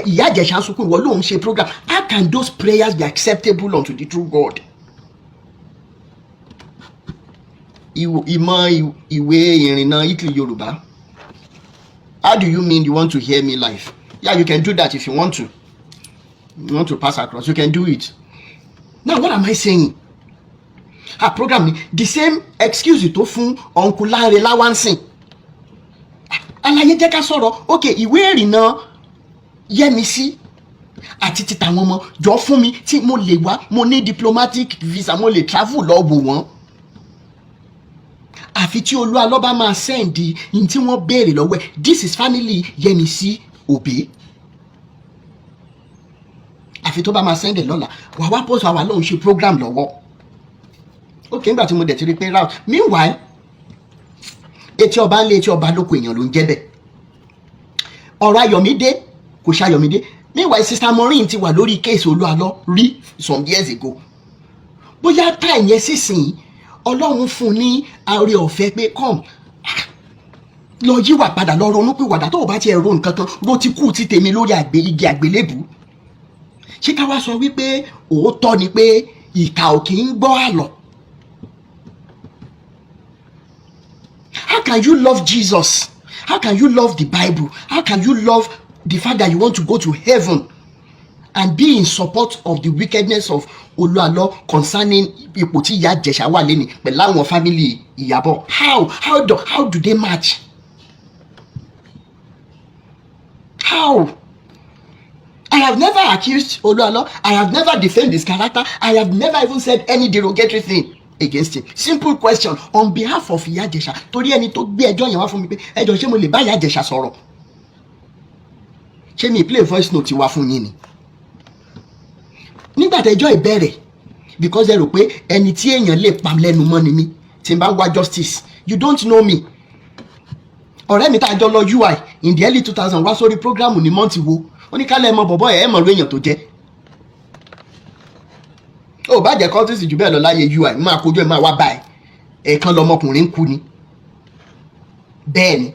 ìyá Ìjẹ̀ṣà ń sunkún ìwọ ló ń ṣe program. How can those prayers be acceptable unto the true God? Ìmọ̀ ìwé ìrìnnà Italy Yoruba. How do you mean you want to hear me live? Yeah, you can do that if you want to. You want to pass across, you can do it. Now, what am I saying? Program ni the same excuse tó fún Uncle Lanre Lawansin. Àlàyé jẹ́ ká sọ̀rọ̀. Okay, ìwé ìrìnnà Yẹ́misí àti ti tàwọn ọmọ jọ fún mi tí mo lè wá, mo ní diplomatic visa, mo lè travel lọ wò wọ́n. Àfi tí Olu Alo bá máa send in tí wọ́n béèrè lọ́wọ́ ẹ̀. This is family Yẹ́misí Òbí. Àfi tó bá máa send ẹ̀ lọ́la, wà wá post àwa lóun ṣe program lọ́wọ́. Okay, nígbà tí mo dẹ̀ ti rí pé round. Meanwhile, etí ọba ń lé etí ọba lóko èèyàn ló ń jẹ́ bẹ́ẹ̀. Ọ̀rọ̀ Ayọ̀mídé kò ṣe Ayọ̀mídé. Meanwhile, Sister Maureen ti wà lórí case Olu Alo rí some years ago. Bóyá time yẹn sísìn Ọlọ́run fún ní oore ọ̀fẹ́ pé come lọ yíwà padà lọ ronú pé wàdà tó o bá ti ẹ̀rọ nǹkan kan ló ti kú ti tèmi lórí igi àgbélébù. Ṣé ká wá sọ wípé òótọ́ ni pé ìkà ò kì í gbọ́ àlọ́? How can you love Jesus? How can you love the Bible? How can you love the fact that you want to go to heaven and be in support of the wickedness of Olu Alo concerning ipò tí ìyá Ìjẹ̀ṣà wà lẹ́ni pẹ̀lú àwọn family Ìyábọ̀? How do they match? How? I have never accused Olu Alo. I have never defended his character. I have never even said any derogatory thing against him. Simple question on behalf of Ìyá Ìjẹ̀ṣà. Torí ẹni tó gbé ẹjọ́ yẹn wá fún mi pé ẹjọ́ ṣé mo lè bá Ìyá Ìjẹ̀ṣà sọ̀rọ̀? Ṣé mi play voice note wá fún yín ni? Nígbà tẹ́jọ́ ìbẹ̀rẹ̀ because ẹ rò pé ẹni tí èèyàn lè pa lẹ́nu mọ́ ni mí tí n bá wá justice. You don't know me. Ọ̀rẹ́ mi tá a jọ lọ UI in the early 2000 wá sórí program ní month wo ó ní kálẹ̀ mọ bọ̀bọ̀ ẹ̀ mọ̀ ló èèyàn tó jẹ́. ó bá jẹ́ cultist jù bẹ́ẹ̀ lọ láyé ui máa kojú ẹ̀ máa wá báyìí ẹ̀ẹ̀kan lọmọkùnrin ń kú ni bẹ́ẹ̀ ni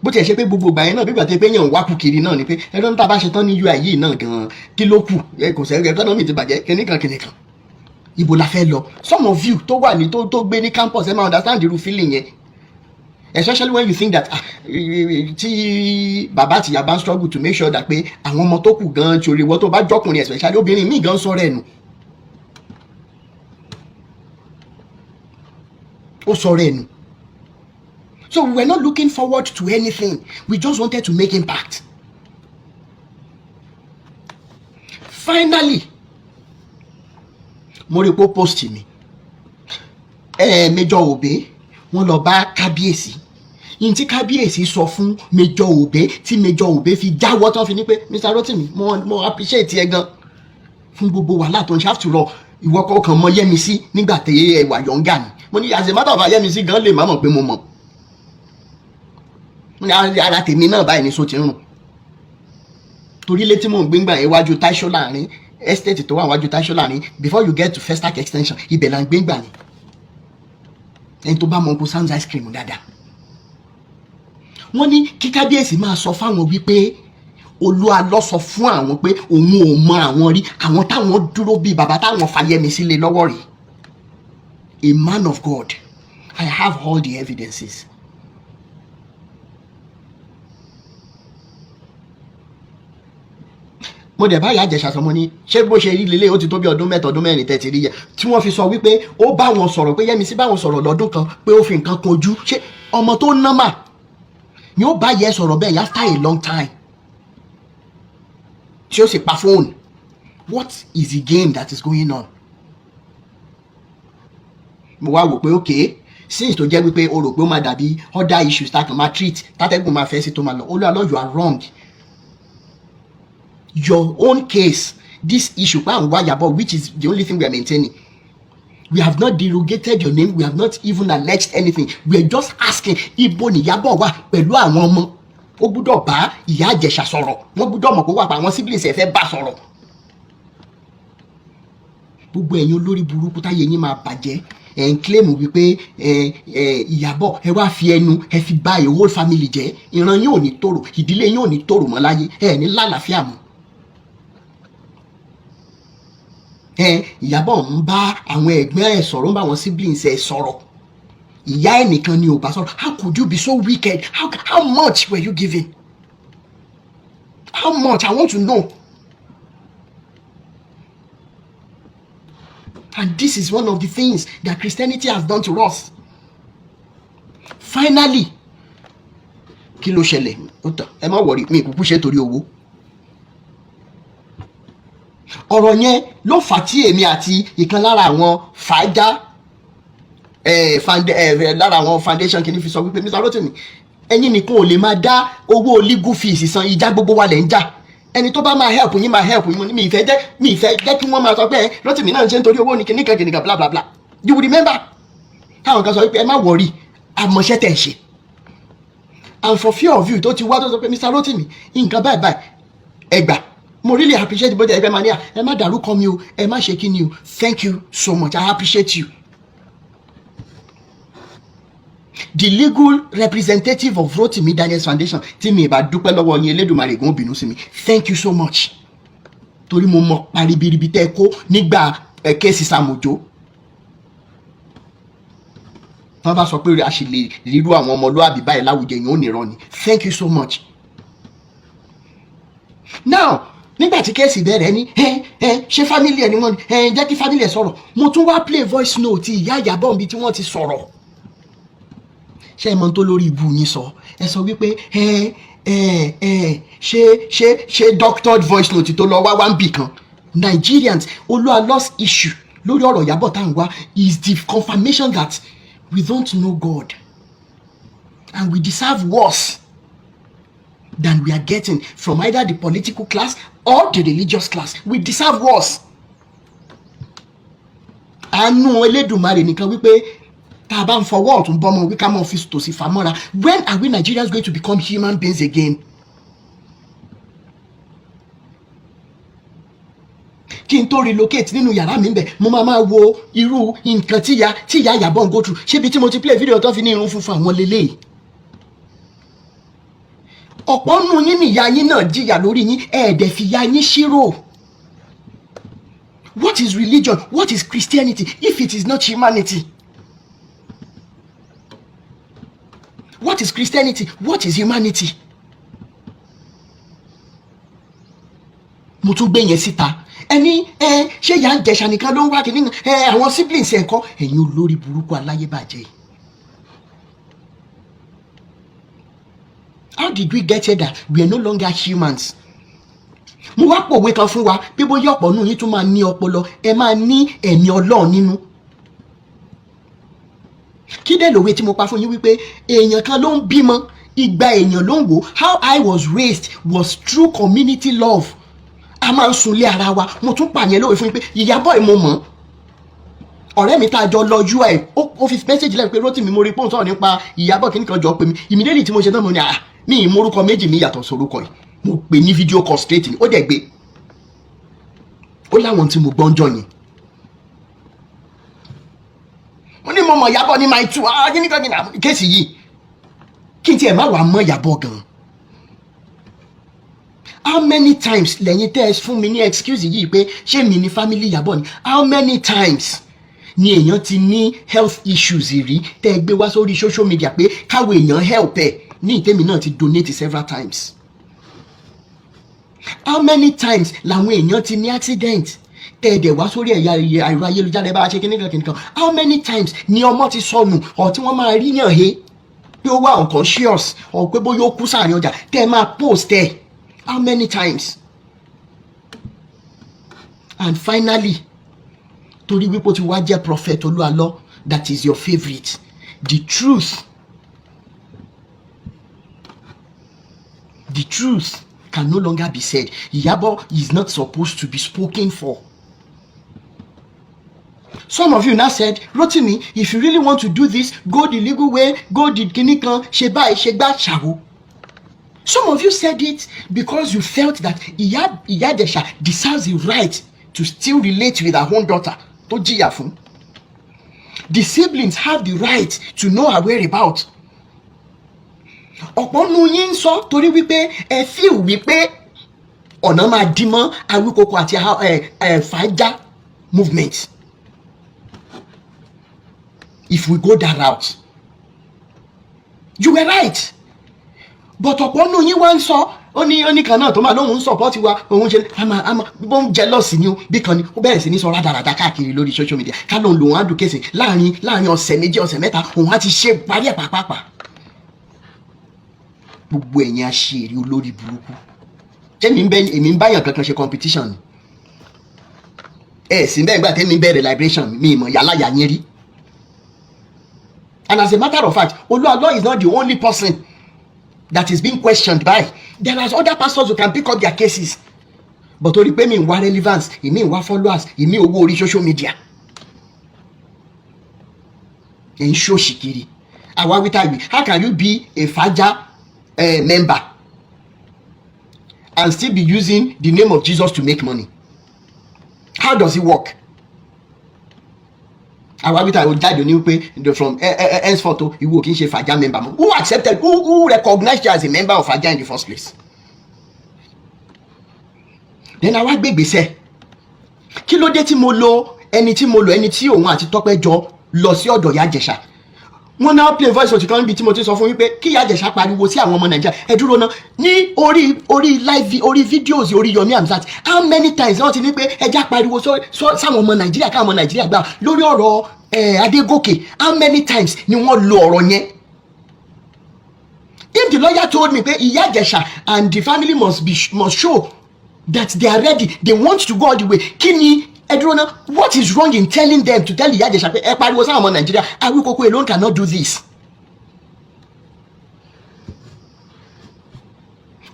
bó tiẹ̀ ṣe pé gbogbo ìgbà yẹn náà bí gbàtẹ́ pé yàn ń wákù kiri náà ni pé ẹ̀rọ ń tàbá ṣe tán ní ui yìí náà gan-an kí ló kù kò sẹ́yìn economy ti bàjẹ́ kìnìkan ibo la fẹ́ lọ. Some of you tó wà ní tó gbé ní campus ẹ máa understand irú feeling yẹn especially when you think that tí bàbá àtìyá bá ń struggle to make sure that pé àwọn ọmọ tó kù gan-an tí orí wọ́n tó bá jọkùnrin especially obìnrin míì gan sọ̀rọ̀ ẹ̀nu ó sọ̀rọ̀ ẹ̀nu. So we were not looking forward to anything. We just wanted to make impact. Finally, mo rí pé post mi. Major Obe, wọ́n lọ bá kábíyèsí. Yín tí kábíyèsí sọ fún Major Obe tí Major Obe fi jáwọ́ tán fi ní pé Mr. Rotimi, mo appreciate ẹ gan. Fún gbogbo wàhálà tó ń ṣe after all, ìwọ kọ̀ọ̀kan mọ Yẹ́misí nígbà tí ẹ wà yọ̀ǹgà ni. Mo ní as a matter of fact Yẹ́misí gan lè má mọ̀ pé mo mọ̀. Ara tèmi náà báyìí ní so ti ń rùn torí létí mò ń gbéngbà yẹn wájú Táíṣó láàrin estate tó wà wájú Táíṣó láàrin before you get to Festac extension ibẹ̀ là ń gbéngbà ni ẹni tó bá mọ kó Sam's ice cream dáadáa. Wọ́n ní kí kábíyèsí máa sọ fáwọn wípé Olu Alo sọ fún àwọn pé òun ò mọ àwọn rí àwọn táwọn dúró bíi bàbá táwọn fàyẹmí sílé lọ́wọ́ rí. A man of God, I have all the evidences. Mo dẹ̀ báyìí àjẹsà sọmọ ní ṣé bó ṣe rí lélẹ̀ ó ti tó bí ọdún mẹ́ta ọdún mẹ́rin tẹ̀tì rí yẹ tí wọ́n fi sọ wípé ó bá wọn sọ̀rọ̀ pé Yẹ́misí bá wọn sọ̀rọ̀ lọ́dún kan pé ó fi nǹkan kan ojú ṣé ọmọ tó nọ́mà ni ó bá yẹ sọ̀rọ̀ bẹ́ẹ̀ after a long time tí ó sì pa fóònù. What is the game that is going on? Mo wá wò pé okay since tó jẹ́ wípé o rò pé ó máa dàbí other issues tá a kàn máa treat tátẹ́gùn máa fẹ́ sí tó máa lọ Olu Alo you are wrong. Your own case, this issue, which is the only thing we are maintaining. We have not derogated your name. We have not even alleged anything. We are just asking, ibo ni Ìyábọ̀ wà pẹ̀lú àwọn ọmọ. Ó gbọ́dọ̀ bá ìyá Ìjẹ̀ṣà sọ̀rọ̀. Wọ́n gbọ́dọ̀ mọ̀ pé wà pa àwọn siblings ẹ̀ fẹ́ bá sọ̀rọ̀. Gbogbo ẹ̀yin olórí burúkú táyé yín máa bàjẹ́. Ẹ̀ ń claim wípé Ìyábọ̀ ẹ wá fi ẹnu ẹ fi bà a whole family jẹ́. Ìran yín ò ní tòrò, ìdílé yín ò ní tòrò mọ́ láyé. Ẹ ní lálàáfíà mọ́. Ìyábọ̀ ń bá àwọn ẹ̀gbọ́n ẹ̀ sọ̀rọ̀ ń bá àwọn siblings ẹ̀ sọ̀rọ̀ ìyá ẹ̀ nìkan ni ò bá sọ̀rọ̀. How could you be so wicked? How much were you giving? How much? I want to know. And this is one of the things that Christianity has done to us. Finally, kí ló ṣẹlẹ̀? Ẹ má worry, mi kúkú ṣe torí owó. Ọ̀rọ̀ yẹn ló fà tí èmi àti ìkan lára àwọn fàájà lára àwọn foundation Kini fi sọ wípé Mr. Rotimi ẹ̀yin nìkan ò lè máa dá owó legal fees san ìjà gbogbo wa lẹ̀ ń jà ẹni tó bá máa help yín máa help yín mi ìfẹ́ jẹ́ kí wọ́n máa sọ pé Rotimi náà ń ṣe nítorí owó ní kìnìkan bla bla bla. You will remember táwọn kan sọ wípé ẹ má worry àmọ̀ṣẹ́ tẹ̀ ṣe and for few of you tó ti wá tó sọ pé Mr. Rotimi nǹkan báyìí ẹ gbà. Mo really appreciate bó jẹ́ ẹgbẹ́ mania ẹ má dárúkọ mi o ẹ má ṣe kíni o. Thank you so much, I appreciate you. The legal representative of Rotimi Daniels Foundation tí mi ìbá dúpẹ́ lọ́wọ́ yín Elédùmarè gan bínú sí mi. Thank you so much. Torí mo mọ paribiribi tẹ́ ẹ kó nígbà kéèsì Sàmójó. Wọ́n bá sọ pé a ṣì lè rírú àwọn ọmọlúwàbí báyìí láwùjọ yìí ó nìran ni. Thank you so much. Now nígbà tí kéèsì bẹ̀rẹ̀ ní ṣé family ẹ̀ ni wọ́n ní jẹ́ kí family ẹ̀ sọ̀rọ̀ mo tún wá play voice note ìyá Ìyábọ̀ níbi tí wọ́n ti sọ̀rọ̀. Ṣé ẹ mọ̀ tó lórí ibu yín sọ ẹ sọ wípé ṣe doctored voice note tó lọ wá ń bì kan. Nigerians Olu Alo's issue lórí ọ̀rọ̀ Ìyábọ̀ tá à ń wá is the confirmation that we don't know God and we deserve worse than we are getting from either the political class or the religious class. We deserve worse. Àánú Elédùmarè nìkan wípé tá a bá ń fọwọ́ ọ̀tún bọ́mọ wí ká mọ̀ fi tòsí fàmọ́ra. When are we Nigerians going to become human beings again? kí n tó relocate nínú yàrá mi bẹ̀ mo máa wo irú nǹkan tí ìyá Ìyábọ̀ ń go through ṣébi tí mo ti play video tó fi ní irun funfun àwọn lélẹ́yìí. ọ̀pọ̀ nù yín nìyá yín náà jìyà lórí yín ẹ̀ẹ́dẹ̀ fi ya yín ṣírò. What is religion? What is Christianity if it is not humanity? What is Christianity? What is humanity? Mo tún gbé yẹn síta ẹni ṣé ìyá Ìjẹ̀ṣà nìkan ló ń wá kìíní àwọn siblings ẹ̀ kọ́ ẹ̀yin olórí burúkú aláyébàjẹ́. How did we get here that we are no longer humans? Mo wá pòwe kan fún wa bí bóyá ọ̀pọ̀ nù yín tún máa ní ọpọlọ ẹ máa ní ẹ̀mí Ọlọ́run nínú. Kí dẹ̀ lòwe tí mo pa fún yín wípé èèyàn kan ló ń bímọ igba èèyàn ló ń wò. How I was raised was through community love. A máa ń sunlé ara wa. Mo tún pààyàn lówe fún yín pé Ìyábọ̀ mo mọ̀ ọ̀rẹ́ mi tá a jọ lọ UI ó fi mẹ́sẹ̀jì lẹ́yìn pé Rotimi mo rí pọ́ùn sọ̀rọ̀ nípa Ìyábọ̀ kí nìkan jọ pé mi immediately tí mo ṣe tán mo ní mi ì morúkọ méjì mi yàtọ̀ sorúkọ yìí mo pè ní fídíò call straight ni ó dẹ̀ gbé ó láwọn tí mo gbọ́njọ yẹn mo ní mo mọ̀ Ìyábọ̀ ní my two kíníkan ní kéèsì yìí kí n tiẹ̀ má wàá mọ̀ Ìyábọ̀ gan. How many times lẹ́yìn tẹ́ ẹ fún mi ní excuse yìí pé ṣé mi ní family Ìyábọ̀ ni how many times ni èèyàn ti ní health issues rí tẹ́ ẹ gbé wá sórí social media pé káwọn èèyàn help ẹ ní ìtẹ́mi náà ti donate several times. How many times làwọn èèyàn ti ní accident tẹ̀ẹ̀dẹ̀ wá sórí ẹ̀yà ẹ̀rọ ayélujára ẹ̀ bá ṣe kíníkan. How many times ni ọmọ ti sọnù ọ̀ tí wọ́n máa rí yàn he pé ó wà unconscious ọ̀ pé bóyá ó kú sáàrin ọjà tẹ́ ẹ máa post ẹ̀. How many times? And finally torí wípé ó ti wá jẹ́ prophet Olu Alo that is your favourite. The truth can no longer be said. Ìyábọ̀ is not supposed to be spoken for. Some of you now said, Rotimi, if you really want to do this, go the legal way, go the kinikan, ṣe ṣàwo. Some of you said it because you felt that Ìyá Ìjẹ̀ṣà deserves the right to still relate with her own daughter tó jìyà fún. The siblings have the right to know her whereabouts. Ọ̀pọ̀ nu yín ń sọ torí wípé ẹ feel wípé ọ̀nà máa dí mọ́ Awíkoko àti Fàájà movement if we go that route. You were right. But ọ̀pọ̀ nu yín wá ń sọ ó ní kan náà tó máa lóhun support wa òun ṣe àmà bó ń jealous ni ó bí kan ni ó bẹ̀rẹ̀ sí ní sọ rádaràda káàkiri lórí social media ká lóun lòun á dùn kése láàrin ọ̀sẹ̀ méjì ọ̀sẹ̀ mẹ́ta òun á ti ṣe parí ẹ̀ pàápàá. Gbogbo ẹ̀yin aṣèrè olórí burúkú èmi ń báyàn kankan ṣe competition ni sì bẹ́ẹ̀ gbà tẹ́mi bẹ̀rẹ̀ liberation mi ìmọ̀ yàrá yà yín rí. And as a matter of fact Olu Alo is not the only person that is being questioned by. There are other pastors who can pick up their cases. But orí pé mi ń wá relevance èmi ń wá followers èmi owó orí social media. Ẹ̀ ń ṣòṣì kiri. Àwa wíta ìwé how can you be a Fàájà member and still be using the name of Jesus to make money? How does it work? Àwa wíta ìwé jáde ní wípé from henceforth ìwọ kì í ṣe Fàájà member mọ́. Who accepted who recognized you as a member of Fàájà in the first place? Then àwa gbé ìgbésẹ̀ kí ló dé tí mo lo ẹni tí òun àti Tọ́pẹ́ jọ lọ sí ọ̀dọ̀ Ìyá Ìjẹ̀ṣà. Wọ́n náà play voice òtítọ́ níbi tí mo ti sọ fún wípé kí Ìyá Ìjẹ̀ṣà pariwo sí àwọn ọmọ Nàìjíríà ẹ dúró náà ní orí live orí videos orí Yomi Amzat how many times wọ́n ti ní pé ẹja pariwo sáwọn ọmọ Nàìjíríà káwọn ọmọ Nàìjíríà gbà lórí ọ̀rọ̀ Adégòkè how many times ni wọ́n lo ọ̀rọ̀ yẹn. If the lawyer told me pé Ìyá Ìjẹ̀ṣà and the family must show that they are ready they want to go all the way Kini Edrona, what is wrong in telling them to tell Ìyá Ìjẹ̀ṣà pé ẹ pariwo sáwọn ọmọ Nàìjíríà Awíkoko alone cannot do this.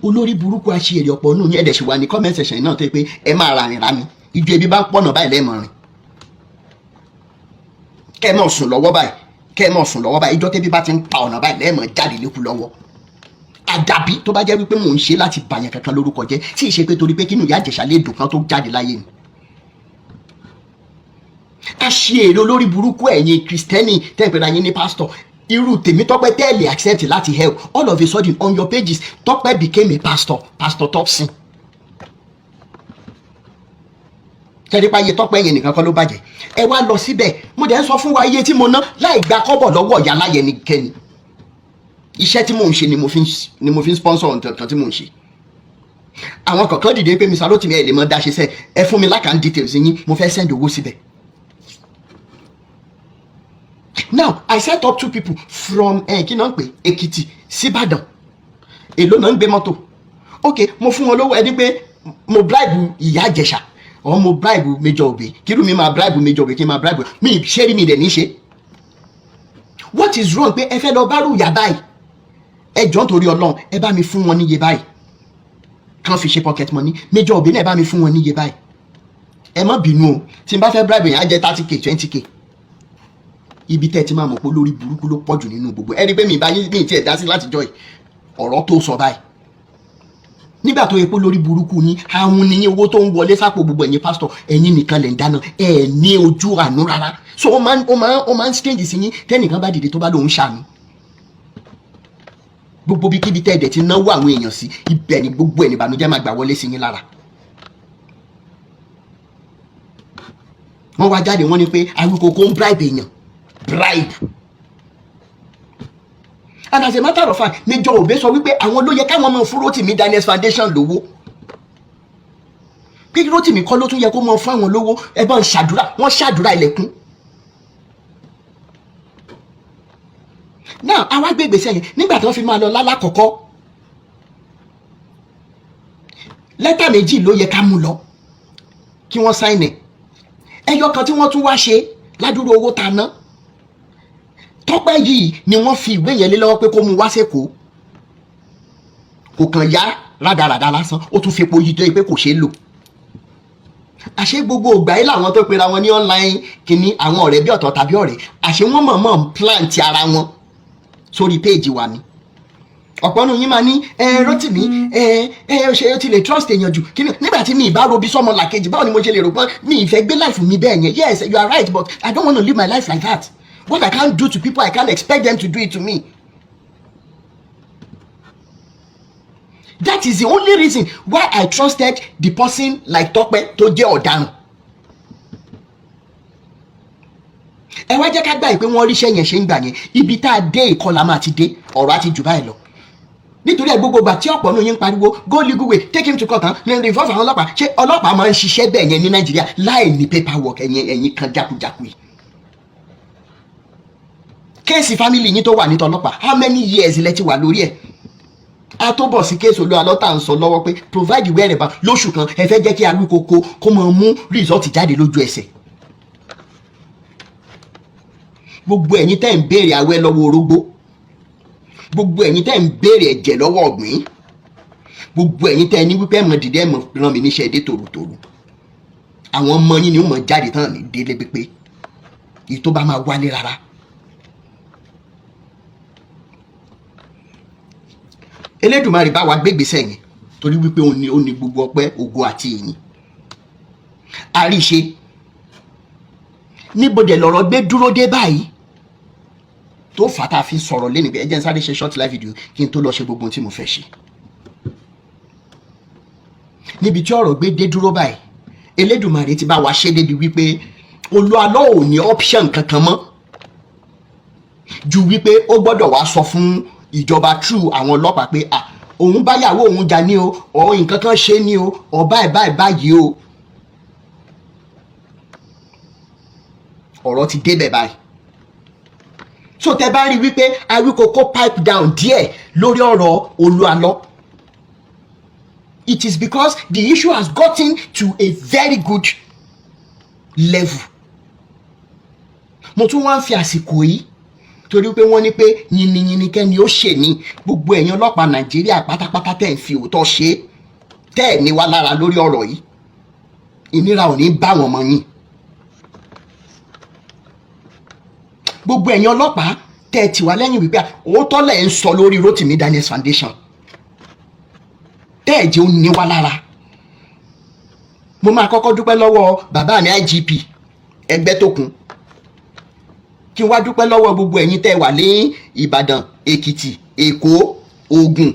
Olórí burúkú aṣèrè ọ̀pọ̀ nù yẹn ẹ̀dẹ̀ ṣì wà ní comment section náà tó pé ẹ máa ra rìn rámi ìjọ ebi bá ń pọ̀nà báyìí lẹ́ẹ̀mọ̀ rìn kẹ́ ẹ mọ̀ sùn lọ́wọ́ báyìí ìjọ tẹ́bí bá ti ń pa ọ̀nà báyìí lẹ́ẹ̀mọ̀ jáde lékú lọ́wọ́. Àdàbí tó bá jẹ́ wípé mò ń ṣe láti bàyàn kankan lórúkọ jẹ́ tí ì ṣe pé torí pé kínú Ìyá Ìjẹ̀ṣà lè dùn kan tó jáde láyé ni. a ṣe èrè olórí burúkú ẹ̀yin kristẹni tẹ́ẹ̀pẹ̀rẹ̀ ayé ní pásítọ̀ irú tèmi Tọ́pẹ́ tẹ́ẹ̀lì accept láti help all of a sudden on your pages Tọ́pẹ́ became a pastor Thompson. tẹ́lifá iye Tọ́pẹ́ yẹn nìkan kọ́ ló bàjẹ́ ẹ wá lọ síbẹ̀ mo dẹ̀ ń sọ fún wa iye tí mo ná láì gba kọ́bọ̀ lọ́wọ́ ìyá láyé nìkẹ́ni iṣẹ́ tí mò ń ṣe ni mo fi ń sponsor nǹkan tí mò ń ṣe. àwọn kọ̀ọ̀kan dìde pé Mr. Rotimi ẹ̀ lè mọ dáṣe sẹ́ ẹ fún mi lákàn details yín mo fẹ́ send owó síbẹ̀. Now I set up 2 people from kí náà ń pè Èkìtì síbàdàn èló náà ń gbé mọ́tò ok mo fún wọn lówó ẹni pé mo bribe ìyá Ìjẹ̀ṣà or mo bribe Major Obe kírú mi máa bribe Major Obe kí n máa bribe mi ṣé rí mi dẹ̀ ní ṣe. What is wrong pé ẹ fẹ́ lọ bárù ìyá báyìí ẹ jọ̀ọ́ nítorí Ọlọ́run ẹ bá mi fún wọn níye báyìí kàn fi ṣe pocket money Major Obe náà ẹ bá mi fún wọn níye báyìí ẹ má bínú o tí n bá fẹ́ bribe yẹn á jẹ́ 30k 20k ibi tẹ́ ti máa mọ̀ pé lórí burúkú ló pọ̀jù nínú gbogbo ẹ rí pé mi tiẹ̀ dá sí láti jọ yìí ọ̀rọ̀ tó sọ báyìí nígbà tó yẹ pé lórí burúkú ni àwọn ní owó tó ń wọlé sápò gbogbo ẹ̀yin pásítọ̀ ẹ̀yin nìkan lè ń dáná ẹ̀ ní ojú àánú rárá so ó máa ń strange sí yín tẹ́nìkan bá dìde tó bá lóun ṣàánú gbogbo bí kíbi tẹ́ ẹ̀dẹ̀ ti náwó àwọn èèyàn sí ibẹ̀ ni gbogbo ẹ̀ níbànújẹ́ máa gbà wọlé sí yín lára. wọ́n wá jáde wọ́n ní pé Awíkókó ń bribe èèyàn bribe and as a matter of fact Major Obe sọ wípé àwọn ló yẹ káwọn máa fún Rotimi Daniels Foundation lówó pé Rotimi kọ́ ló tún yẹ kó máa fún àwọn lówó ẹ bá ń ṣàdúrà wọ́n ṣàdúrà ilẹ̀kùn. now àwa gbé ìgbésẹ̀ yẹn nígbà tí wọ́n fi máa lọ lálákọ̀ọ́kọ́ lẹ́tà méjì ló yẹ ká mú lọ kí wọ́n sáìn ẹ̀ ẹyọ kan tí wọ́n tún wá ṣe ládùúrú owó ta ná Tọ́pẹ́ yìí ni wọ́n fi ìwé yẹn lé lọ́wọ́ pé kó mú wá sẹ́kọ̀ọ́ kò kàn yá rádaràda lásán ó tún fi epo yìí tó yẹ pé kò ṣeé lò àṣé gbogbo ìgbà yìí làwọn tó pera wọn ní online kìíní àwọn ọ̀rẹ́ bí ọ̀tọ̀ tàbí ọ̀rẹ́ àṣé wọ́n mọ̀ọ́mọ̀ plant ara wọn sórí péèjì wa ni ọ̀pọ̀ nù yín máa ní Rotimi ṣe o ti lè trust èèyàn jù kí ni nígbà tí mi ì bá robi sọmọ làkejì báwo ni mo ṣe lè rò pé mi ì fẹ́ gbé life mi bẹ́ẹ̀ yẹn yes you are right but I don't want to live my life like that. What I can't do to people, I can't expect them to do it to me. That is the only reason why I trusted the person like Tọ́pẹ́ tó jẹ́ ọ̀daràn. Ẹ wá jẹ́ ká gbà pé wọ́n ríṣẹ́ yẹn ṣe ń gbà yẹn ibi tá a dé ìkọlà máa ti dé ọ̀rọ̀ àti jù báyìí lọ. Nítorí ẹ gbogbo ìgbà tí ọ̀pọ̀ nù yín ń pariwo go legal way take him to court then revolve àwọn ọlọ́pàá ṣé ọlọ́pàá máa ń ṣiṣẹ́ bẹ́ẹ̀ yẹn ní Nàìjíríà láì ní paperwork ẹ̀yin kan jákujáku yìí. Kéèsì family yín tó wà ní tọlọ́pàá how many years lẹ ti wà lórí ẹ̀ a tó bọ̀ sí kéèsì Olu Alo tá à ń sọ lọ́wọ́ pé provide wherever lóṣù kan ẹ fẹ́ jẹ́ kí Awíkókó kó máa mú result jáde lójú ẹsẹ̀ gbogbo ẹ̀yin tẹ́ ń béèrè awẹ́ lọ́wọ́ orógbó gbogbo ẹ̀yin tẹ́ ń béèrè ẹ̀jẹ̀ lọ́wọ́ ọ̀gbìn gbogbo ẹ̀yin tẹ́ ní wípé ẹ̀mọ dìde ẹ̀mọ ràn mí níṣẹ́ dé tòrótòró àwọn ọmọ yín ni ó mọ̀ jáde tán ní délé pípé èyí tó bá máa wálé rárá. Elédùmarè bá wa gbégbèsè yẹn torí wípé ó ní gbogbo ọpẹ́ ògo àti ìyìn àríṣe níbodè lọ̀rọ̀ gbé dúró dé báyìí tó fà tá a fi sọ̀rọ̀ lẹ́nu pé ẹ jẹ́ n sáré ṣe short live video kí n tó lọ ṣe gbogbo ohun tí mo fẹ́ ṣe níbi tí ọ̀rọ̀ gbé dé dúró báyìí Elédùmarè ti bá wa ṣe débi wípé Olu Alo ò ní option kankan mọ́ ju wípé ó gbọ́dọ̀ wá sọ fún ìjọba true àwọn ọlọ́pàá pé òun báyàwó òun jà ní o ọ̀ nǹkan kan ṣe ní o ọ̀ báyìí o ọ̀rọ̀ ti débẹ̀ báyìí so tẹ bá rí wípé Awíkókó pipe down díẹ̀ lórí ọ̀rọ̀ Olu Alo it is because the issue has gotten to a very good level mo tún wá ń fi àsìkò yìí torí pé wọ́n ní pé yìnyínyìn kẹ́ni ó ṣe ní gbogbo ẹ̀yin ọlọ́pàá Nàìjíríà pátápátá tẹ̀ ń fi òótọ́ ṣe tẹ́ ẹ̀ ní wá lára lórí ọ̀rọ̀ yìí ìnira ò ní bá wọn mọ́ yín gbogbo ẹ̀yin ọlọ́pàá tẹ́ ẹ̀ tì wá lẹ́yìn wípé òótọ́ lẹ̀ ń sọ lórí Rotimi Daniels Foundation tẹ́ ẹ̀ jẹ́ ó ní wá lára mo máa kọ́kọ́ dúpẹ́ lọ́wọ́ bàbá mi IGP ẹgbẹ́ tó kún. Kí n wá dúpẹ́ lọ́wọ́ gbogbo ẹ̀yin tẹ́ wà ní Ìbàdàn, Èkìtì, Èkó, Ògùn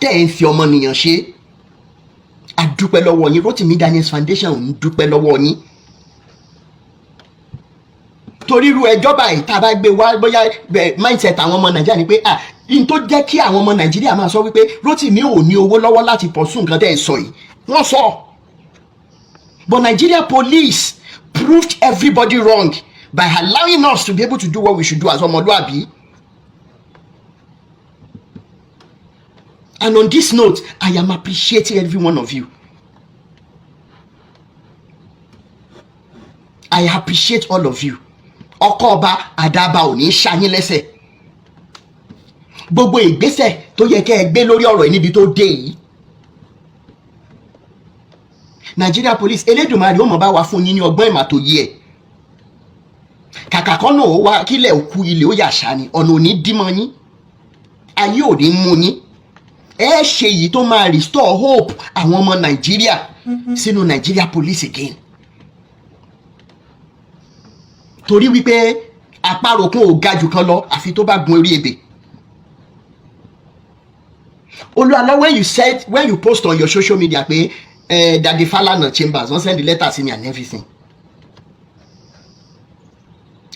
tẹ́ ń fi ọmọnìyàn ṣe. A dúpẹ́ lọ́wọ́ yín. Rotimi Daniels Foundation ń dúpẹ́ lọ́wọ́ yín. Torí irú ẹjọ́ báyìí tá a bá gbé wá bóyá mindset àwọn ọmọ Nàìjíríà ni pé in tó jẹ́ kí àwọn ọmọ Nàìjíríà máa sọ wípé Rotimi ò ní owó lọ́wọ́ láti pursue nǹkan tẹ́ ẹ sọ yìí. Wọ́n sọ. But Nigeria police proved everybody wrong by allowing us to be able to do what we should do as ọmọlúàbí. And on this note, I am appreciating every one of you. I appreciate all of you. Ọkọ ọba àdàbà ò ní ṣayín lẹ́sẹ̀. Gbogbo ìgbésẹ̀ tó yẹ kẹ́ ẹ gbé lórí ọ̀rọ̀ yìí níbi tó dé yìí. Nigeria police Elédùmarè ó mọ̀ bá wa fún yín ní ọgbọ́n ìmọ̀ tó yẹ. Kàkà kan náà ó wá kílẹ̀ òkú ilé ó yà ṣá ni ọ̀nà ò ní dímọ̀ yín. Ayé ò ní mú yín. Ẹ ṣe yìí tó máa restore hope àwọn ọmọ Nàìjíríà sínú Nigeria police again. Torí wípé àparò kan ò ga jù kan lọ àfi tó bá gun orí ebè. Olu Alo, when you post on your social media pé that the Falana chambers wọ́n send the letter to me and everything.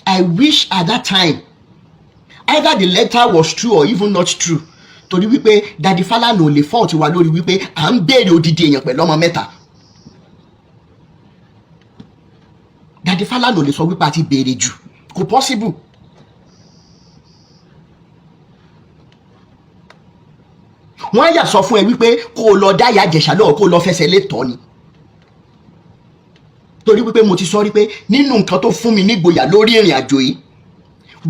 I wish at that time either the letter was true or even not true. Torí wípé Daddy Falana ò lè fault wa lórí wípé à ń béèrè odidi èèyàn pẹ̀lú ọmọ mẹ́ta. Daddy Falana ò lè sọ wípé a ti béèrè jù. Kò possible. Wọ́n yà sọ fún ẹ wípé kó o lọ dá Ìyá Ìjẹ̀ṣà lọ́wọ́ kó o lọ fẹsẹ̀ lé tọ́ ni. Torí wípé mo ti sọ rí pé nínú nǹkan tó fún mi nígboyà lórí ìrìn àjò yìí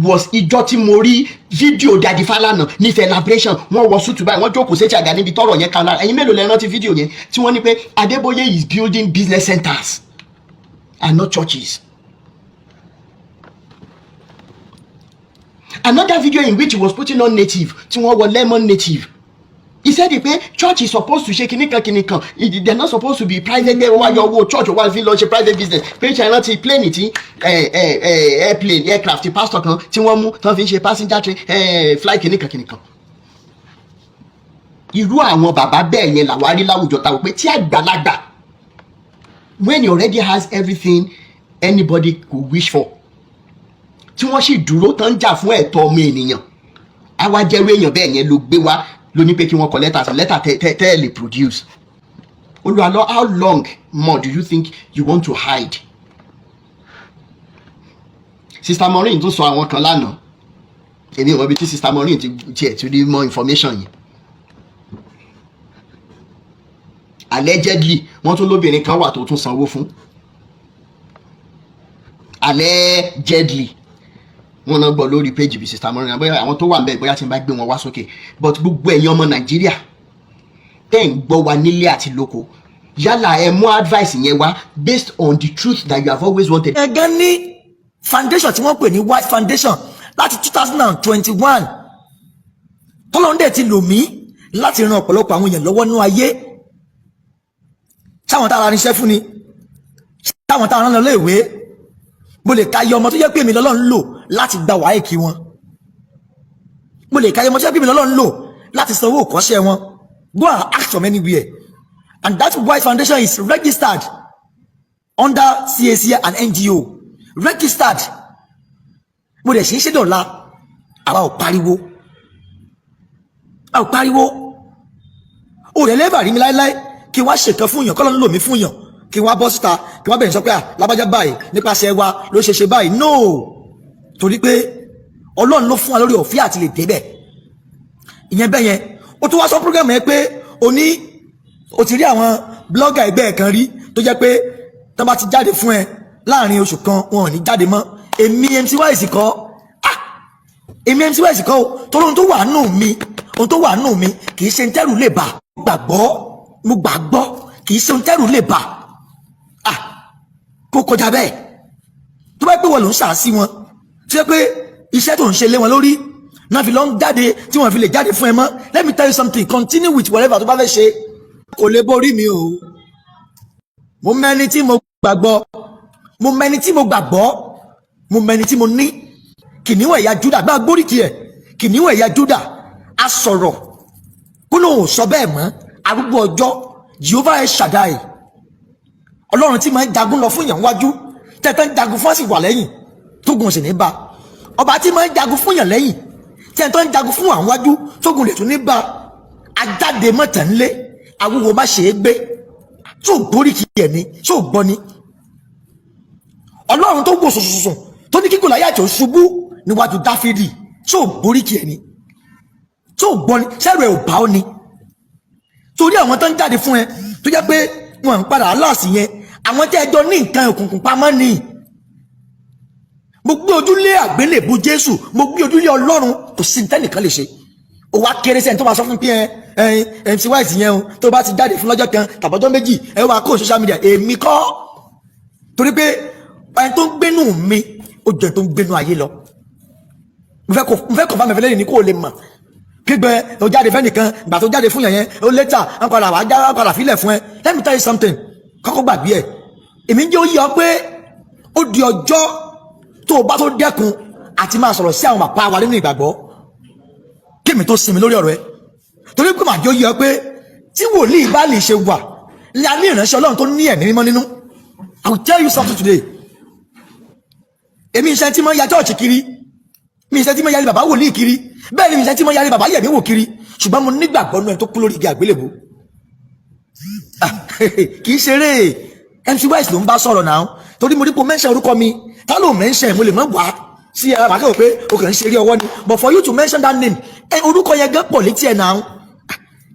was ìjọ tí mo rí fídíò Daddy Falana ní celebration. Wọ́n wọ sútù báyìí wọ́n jókòó sétí àga níbi tọ́rọ̀ yẹn kan lára. Ẹ̀yin mélòó lẹ rántí fídíò yẹn tí wọ́n ní pé Adébóyè is building business centers and not churches. Another video in which he was putting on native tí wọ́n wọ lemon native. He said pé church is supposed to ṣe kìnìkan. They're not supposed to be private. Why your whole church why fi lọ ṣe private business? Pé China ti plane ti airplane aircraft pastor kan tí wọ́n mú tán fi ṣe passenger train fly kìnìkan. Irú àwọn bàbá bẹ́ẹ̀ yẹn làwa rí láwùjọ ta wò pé tí àgbàlagbà when he already has everything anybody could wish for tí wọ́n sì dúró tán jà fún ẹ̀tọ́ ọmọ ènìyàn. Àwa jẹ́rú èèyàn bẹ́ẹ̀ yẹn ló gbé wá ló ní pé kí wọ́n kọ lẹ́tà tẹ́ lè produce. Olu Alo, how long more do you think you want to hide? Sister Maureen tó sọ àwọn kan lánàá. Èmi ò mọ̀ bí tí Sister Maureen ti rí more information yìí. Allegedly wọ́n tún lóbìnrin kan wà tó tún sanwó fún. Allegedly wọ́n náà gbọ́ lórí page bí Sister Maureen bóyá àwọn tó wà ńbẹ̀ bóyá tí n bá gbé wọn wá sókè. But gbogbo ẹ̀yin ọmọ Nàìjíríà tẹ́ ń gbọ́ wa nílé àti lóko yálà ẹ mú advice yẹn wá based on the truth that you have always wanted. ẹgẹ́ ní foundation tí wọ́n pè ní white foundation láti 2021 tọ́lọ́ndẹ̀ ti lò mí láti ran ọ̀pọ̀lọpọ̀ àwọn èèyàn lọ́wọ́ nínú ayé. Táwọn tára níṣẹ́ fún ni táwọn tára rán lọ léèwé mo lè ka iye ọmọ tó jẹ́ pé mi lọ́lọ́run lò láti gba wáìkì wọn. Mo lè ka iye ọmọ tó jẹ́ pé mi lọ́lọ́run lò láti sanwó ìkọ́ṣẹ́ wọn. Go and ask from anywhere. And that white foundation is registered under CAC and NGO. Registered. Mo lè ṣe dọ̀la àwa ò pariwo. A ò pariwo. O lè lẹ́bàá rí mi láíláí kí wá ṣèkan fún yàn kọ́lọ́run lò mí fún yàn kí wá bọ́ síta kí wá bẹ̀rẹ̀ sọ pé lábájá báyìí nípasẹ̀ wa ló ṣe báyìí. No. Torí pé Ọlọ́run ló fún wa lórí ọ̀fẹ́ àti lè débẹ̀. Ìyẹn bẹ́ẹ̀ yẹn ó tún wá sọ program yẹn pé o ti rí àwọn blogger ẹgbẹ́ ẹ̀ kan rí tó jẹ́ pé tó bá ti jáde fún ẹ láàrin oṣù kan wọn ò ní jáde mọ́. Èmi MC Wise kọ́ èmi MC Wise kọ́ o torí ohun tó wà nù mí kì í ṣe ń tẹ́rù lè bà. Mo gbàgbọ́ kì í ṣe ń tẹ́rù lè bà. Kó kọjá bẹ́ẹ̀ tó bá pé wọ́n ló ń ṣàásí wọn tí ó pé iṣẹ́ tó ń ṣe lé wọn lórí náà fi lọ ń jáde tí wọ́n fi lè jáde fún ẹ mọ́. Let me tell you something, continue with whatever tó bá fẹ́ ṣe. Kò lè borí mi o. Mo mẹ́ni tí mo gbàgbọ́, mo mẹni tí mo gbàgbọ́, mo mẹni tí mo ní. Kìnìún ẹ̀yà Júdà gbá gbóríkì ẹ̀, kìnìún ẹ̀yà Júdà a sọ̀rọ̀ kó lóun ò sọ bẹ́ẹ̀ mọ́. Arúgbó ọjọ́ Jehovah El Shaddai, Ọlọ́run tí máa ń jagun lọ fún yàn wájú tẹ́tẹ́ ń jagun fún àsìkò lẹ́yìn tógun sì ní bá. Ọba tí máa ń jagun fún yàn lẹ́yìn tẹ́tẹ́ ń jagun fún àwọn wájú tógun lè tún ní bá. Ajáde mọ̀tẹ́nlé awúwo má ṣe é gbé. Tó gbóríkì ẹ̀ ni, tó gbọ́ ni. Ọlọ́run tó gbò sùsùsùn tó ní kí Gòláyátì ó ṣubú níwájú Dáfídì, tó gbóríkì ẹ̀ ni, tó gbọ́ ni. Sẹ́rù ẹ̀ ò bá ọ ni. Torí àwọn tó ń jáde fún ẹ tó jẹ́ pé wọn ń padà aláàsì yẹn, àwọn tí ẹjọ́ ní nǹkan òkùnkùn pamọ́ ni. Mo gbé ojúlé àgbélébù Jésù, mo gbé ojúlé Ọlọ́run, kò sí nítẹ́nìkan lè ṣe. Ó wá kéré sẹ́ni tó máa sọ fún pé MC Wise yẹn o, tó bá ti jáde fún lọ́jọ́ kan tàbọ́jọ́ méjì ẹ wá kó social media. Èmi kọ́, torí pé ẹni tó ń gbénú mi ó jẹ́ tó ń gbénú ayé lọ. Mo fẹ́ kọ̀ bá mi fẹ́ lẹ́yìn ní kó o lè mọ̀. Gbígbẹ́ o jáde fẹ́ nìkan, ìgbà tó jáde fún yẹn ó létà ń padà wá já padà fílẹ̀ fún ẹ. Let me tell you something, kọ́kọ́ gbàgbé ẹ̀. Èmi jẹ́ ó yọ pé ó di ọjọ́ tó o bá tó dẹ́kun àti máa sọ̀rọ̀ sí àwọn bàbá wa nínú ìgbàgbọ́ kí èmi tó sinmi lórí ọ̀rọ̀ ẹ. Torí pé màá jẹ́ ó yọ pé tí wòlíì bá lè ṣe wà ní a ní ìránṣẹ́ Ọlọ́run tó ní ẹ̀mí mímọ́ nínú. I will tell you something today. Èmi iṣẹ́ tí mo ya church kiri, mi iṣẹ́ tí mo ya bàbá wòlíì kiri, bẹ́ẹ̀ ni mi iṣẹ́ tí mo ya bàbá yẹ̀mí wò kiri, ṣùgbọ́n mo nígbàgbọ́ nínú ẹ̀ tó kú lórí igi àgbélébùú. Kì í ṣeré. MC Wise ló ń bá sọ̀rọ̀ náà, torí mo rí po mention orúkọ mi, tá ló mention mo lè mọ̀ wá sí ara bàkẹ́ pé o kàn ń ṣeré ọwọ́ ni, but for you to mention that name, orúkọ yẹn gán pọ̀ létí ẹ̀ náà.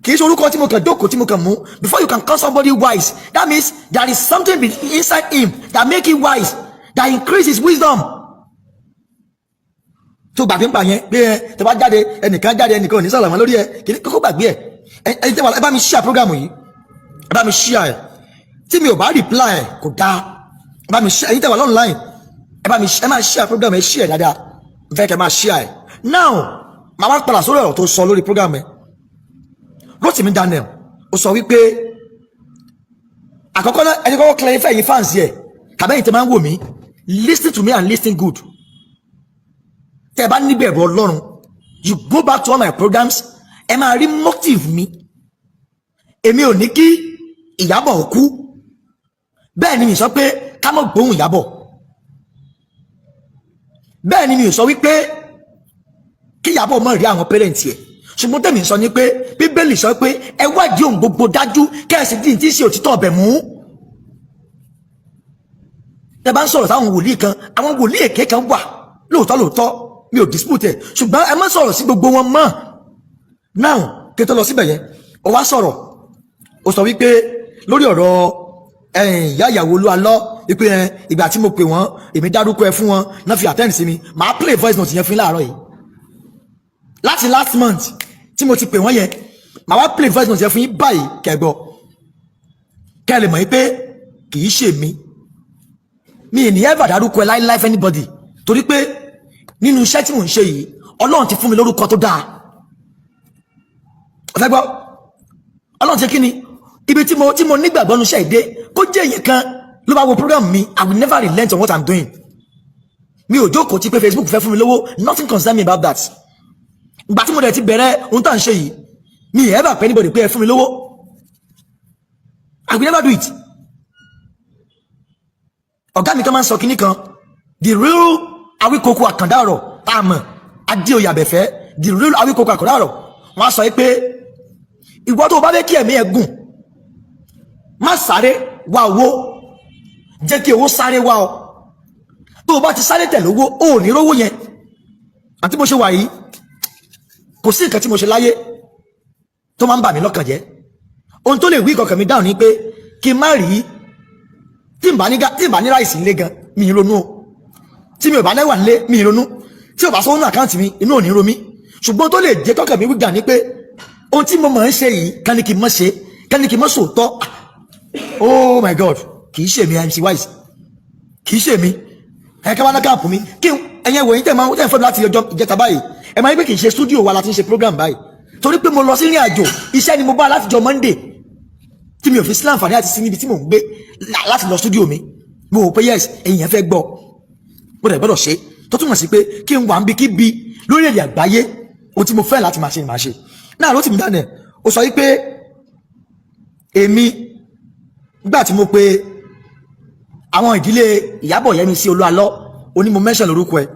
Kì í ṣe orúkọ tí mo kàn jókòó tí mo kàn mú. Before you can call somebody wise, that means there is something inside him that make him wise, that increase his wisdom. Tó gbàgbé ń pa yẹn pé ẹ tó bá jáde ẹnìkan jáde ẹnìkan ò ní sọ̀rọ̀ mọ́ lórí ẹ, kì í kókó gbàgbé ẹ. Ẹ bá mi share program yìí, ẹ bá mi share ẹ. Tí mi ò bá reply ẹ kò dáa, ẹ bá mi share. Ẹ̀yin tẹ́ wà online, ẹ máa share program ẹ, share dáadáa, n fẹ́ kẹ́ máa share ẹ. Now màá wá padà sórí ọ̀rọ̀ tó sọ lórí program ẹ. Rotimi Daniels ó sọ wípé àkọ́kọ́ náà ẹni kọ́kọ́ clarify yìí fans yẹ tàbí ẹ̀yin tẹ́ máa ń wò mí, listen to me and listen good. Tẹ́ bá níbẹ̀rù Ọlọ́run, you go back to all my programs, ẹ máa rí motive mi. Èmi ò ní kí Ìyábọ̀ kú, bẹ́ẹ̀ ni mi sọ pé ká mọ̀ gbóhùn Ìyábọ̀, bẹ́ẹ̀ ni mi sọ wípé kí Ìyábọ̀ mọ̀ rí àwọn parents ẹ̀. Ṣùgbọ́n tẹ̀mí sọ ní pé Bíbélì sọ pé ẹ wádìí ohun gbogbo dájú kẹ́ẹ̀sì dín tí í ṣe òtítọ́ ọbẹ̀ mú. Tẹ́ bá ń sọ̀rọ̀ sáwọn wòlíì kan, àwọn wòlíì èké kan wà lóòótọ́ mi ò dispute ẹ̀, ṣùgbọ́n ẹ má sọ̀rọ̀ sí gbogbo wọn mọ́. Now kí n tó lọ síbẹ̀ yẹn, ó wá sọ̀rọ̀, ó sọ wípé lórí ọ̀rọ̀ ìyá ìyàwó Olu Alo wípé ìgbà tí mo pè wọ́n èmi dárúkọ ẹ fún wọn náà fi attend sí mi. Màá play voice note yẹn fún láàárọ̀ yìí. Láti last month tí mo ti pè wọ́n yẹn, màá wá play voice note yẹn fún yín báyìí kẹ́gbọ́. Kẹ́ ẹ lè mọ̀ wípé kì í ṣe mi ì ní ever dárúkọ ẹ láíláí fún anybody, torí pé nínú iṣẹ́ tí mò ń ṣe yìí Ọlọ́run ti fún mi lórúkọ tó dáa. Ọ̀fẹ́ gbọ́, Ọlọ́run ti kí ni ibi tí mo nígbàgbọ́ nu iṣẹ́ ìdé kó jẹ́ èyàn kan ló bá wo program mi, I will never relent on what I'm doing. Mi ò jókòó tí pé Facebook fẹ́ fún mi lówó, nothing concern me about that. Ìgbà tí mo dẹ̀ ti bẹ̀rẹ̀ ohun tá à ń ṣe yìí, mi ì ever pay anybody pé ẹ fún mi lówó, I will never do it. Ọ̀gá mi kan máa ń sọ kinní kan, the real Awíkoko àkàndá ọ̀rọ̀ àmọ́ Adéoyè Àbẹ̀fẹ́, the real Awíkoko àkàndá ọ̀rọ̀, wọ́n á sọ pé ìwọ tó bá fẹ́ kí ẹ̀mí ẹ gùn, má sáré wá owó, jẹ́ kí owó sáré wá ọ. Tó o bá ti sáré tẹ̀lé owó, o ò ní rówó yẹn. Àti mo ṣe wà yìí, kò sí nǹkan tí mo ṣe láyé tó máa ń bà mí lọ́kàn jẹ́. Ohun tó lè wí ìkọkàn mi dáhùn ni pé kí n má rí, tí n bá ní ráìsì nílé gan mi ronú o, tí mi ò bá lẹ́wà nílé mi ronú, tí ò bá sọ́wọ́n àkáǹtì mi inú ò ní ro mí. Ṣùgbọ́n tó lè jẹ́ kọ́kàn mi wíjà ni pé ohun tí mo máa ń ṣe yìí ká ní kí n mọ̀ ṣe, ká ní kí n mọ̀ sòótọ́. Oh my God, kì í ṣe mi MC Wise, kì í ṣe mi. Ẹ ká wá ná káàpù mi kí ẹ̀yin wòye tẹ̀ máa ń fẹ́ láti ọjọ́ ìjẹta báyìí. Ẹ máa ń pé kì í ṣe studio wa láti ṣe program báyìí, torí pé mo lọ sí ìrìn àjò iṣẹ́ ni mo bá láti jọ Monday tí mi ò fi sí láǹfààní àti sí níbi tí mò ń gbé láti lọ studio mi. mo wò pé yes èyàn fẹ́ gbọ́ mo dẹ̀ gbọ́dọ̀ ṣe tó túmọ̀ sí pé kí n wà ń bí kí bi lórílẹ̀-èdè àgbáyé ohun tí mo fẹ́ láti máa ṣe ni máa ṣe náà Rotimi Daniels ó sọ wípé èmi nígbà tí mo pe àwọn ìdílé Ìyábọ̀ Yẹmí sí Olu Alo oní mo mention lórúkọ ẹ̀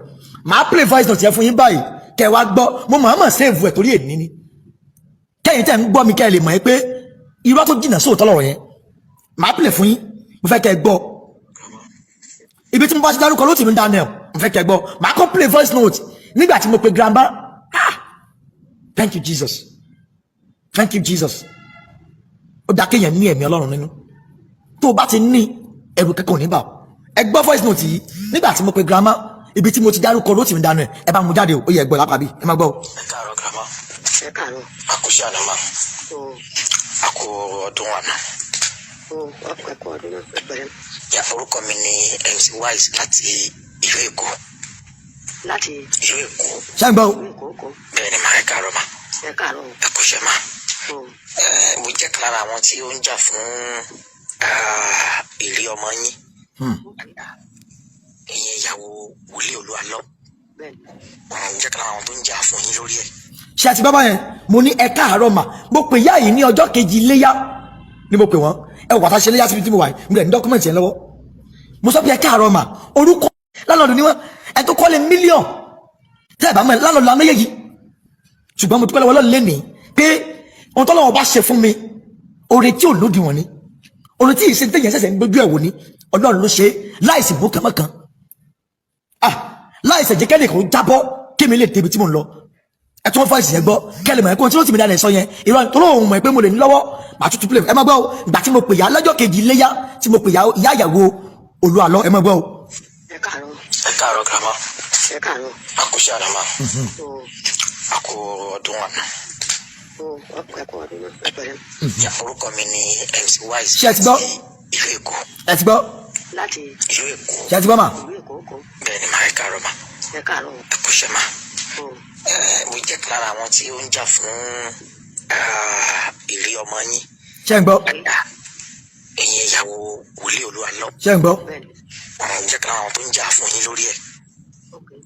máa play voice note yẹn fún yín báyìí kẹ́ wá gbọ́ mo mọ̀ save ẹ̀ torí èdè ní kẹ́yìn tẹ́ ń gbọ́ mi kẹ́ lè mọ̀ pé irọ́ tó jìnnà sóòótọ́ lọ́rọ̀ yẹn máa play fún yín mo fẹ́ kẹ́ gbọ́ ibi tí mo bá ti dárúkọ Rotimi Daniels mo fẹ́ kẹ́ gbọ́ máa kọ́ play voice note nígbà tí mo pe grandma thank you Jesus thank you Jesus ó dá kéèyàn ní ẹ̀mí Ọlọ́run nínú tó o bá ti ní ẹrù kẹ́kọ̀ọ́ níbà ẹ gbọ́ voice note yìí nígbà tí mo pe grandma ibi tí mo ti dárúkọ Rotimi Daniels ẹ bá mu jáde ó yẹ gbọ́ lápá bí ẹ má gbọ́. ẹ káàárọ̀ grandma. ẹ káàárọ̀. a kò ṣe àná ma. a kò ọdún àná. ọkọ ẹkọ ọdún náà pẹ̀lẹ́. ya orúkọ mi ni MC Wise láti ìlú Èkó. láti ìlú Èkó. ṣé ń gbọ́. bẹ́ẹ̀ ni màá ẹ káàárọ̀ ma. ẹ káàárọ̀. ẹ kò ṣe ma. mo jẹ́ kan lára àwọn tí ó ń jà fún ìrí ọmọ yín. ẹ̀yin ìyàwó wòlíì Olu Alo. mo jẹ́ kan lára àwọn tó ń jà fún yín lórí ẹ̀. ṣé àti bàbá yẹn mo ní ẹ káàárọ̀ mà mo pè yá yìí ní ọjọ́ kejì iléyá ni mo pè wọ́n ẹ wò pàtàkì iléyá síbi tí mo wà yìí mo rẹ̀ ní dọ́kúmẹ̀ntì yẹn lọ́wọ́ mo sọ pé ẹ káàárọ̀ mà orúkọ lánàá ni wọ́n ẹ tó kọ́lé mílíọ̀n tẹ́ ẹ bá mọ̀ ẹ lánàá lánàá yẹ́yìí ṣùgbọ́n mo dúpẹ́ lọ́wọ́ Ọlọ́run lẹ́nìí pé ohun tó lọ́wọ́ bá ṣe fún mi oore tí ò lódì wọ̀n ni oore tí ìṣe tẹ̀yẹ̀ ṣẹ̀ṣẹ̀ ń gbójú ẹ̀ wò ni Ọlọ́run ló ṣe láìsí bó kẹ́mọ́kan láìsí ẹ̀jẹ̀ kẹ́lẹ̀ kan jábọ́ kí mi lè débi tí mo ń lọ ẹ tún fọ́ọ̀sì yẹn gbọ́ kẹ́lẹ̀ mọ̀ ẹ́ kó tí Rotimi Daniels sọ yẹn ìrọ̀ tó lóun mọ̀ pé mo lè ní lọ́wọ́ màá tútù play ẹ má gbọ́ o ìgbà tí mo pè ya lọ́jọ́ kejì iléyá tí mo pè ya ìyá ìyàwó Olu Alo ẹ má gbọ́ o. ẹ káàárọ̀. ẹ káàárọ̀ grandma. ẹ káàárọ̀. a kò ṣe àná ma. a kò ọdún àná. ọkọ ẹkọ ọdún náà pẹ̀lẹ́. ya orúkọ mi ni MC Wise ṣé ẹ ti gbọ́ ìlú Èkó. ẹ ti gbọ́ láti ìlú Èkó. ṣé ẹ ti gbọ́ mà. ìlú Èkó kọ. bẹ́ẹ̀ ni màá ẹ káàárọ̀ ma. ẹ káàárọ̀. ẹ kò ṣe ma. mo jẹ́ kan lára àwọn tí ó ń jà fún ìrí ọmọ yín. ṣé ń gbọ́ ẹ̀yin ìyàwó wòlíì Olu Alo. ṣé ń gbọ́ mo jẹ́ kan lára àwọn tó ń jà fún yín lórí ẹ̀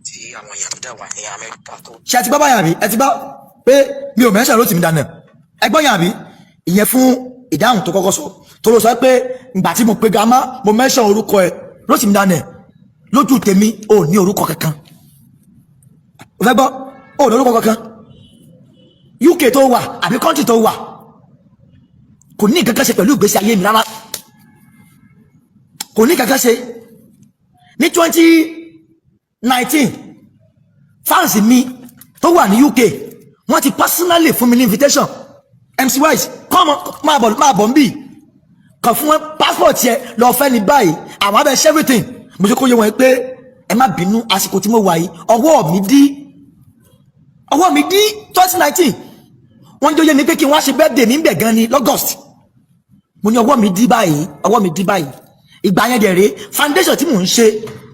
tí àwọn èèyàn tó dẹ̀ wà ní Amẹ́ríkà tó. ṣé ẹ ti gbọ́ báyà bí ẹ ti gbọ́ pé mi ò mẹ́sàn Rotimi Daniels ẹ gbọ́ yàn bí ìyẹn fún ìdáhùn tó kọ́kọ́ sọ tó lọ sọ pé ìgbà tí mo pe grandma mo mẹ́sàn orúkọ ẹ Rotimi Daniels lójú tèmi ò ní orúkọ kankan o fẹ́ gbọ́ ò ní orúkọ kankan UK tó wà àbí country tó wà kò ní kankan ṣe pẹ̀lú ìgbésí ayé mi rárá kò ní kankan ṣe ní 2019 fans mi tó wà ní UK wọ́n ti personally fún mi ní invitation MC Wise come máa bọ̀ nbí kàn fún wọn passport yẹ lọ fẹ́ ní báyìí àwọn abẹ́ everything mo ṣe kó yẹ wọn pé ẹ má bínú àsìkò tí mo wà yìí ọwọ́ mi dí 2019 wọ́n jẹ́ yé mi pé kí n wá ṣe birthday mi ń bẹ̀ gan ni l'August mo ní ọwọ́ mi dí báyìí ìgbà yẹn dẹ̀ rèé foundation tí mò ń ṣe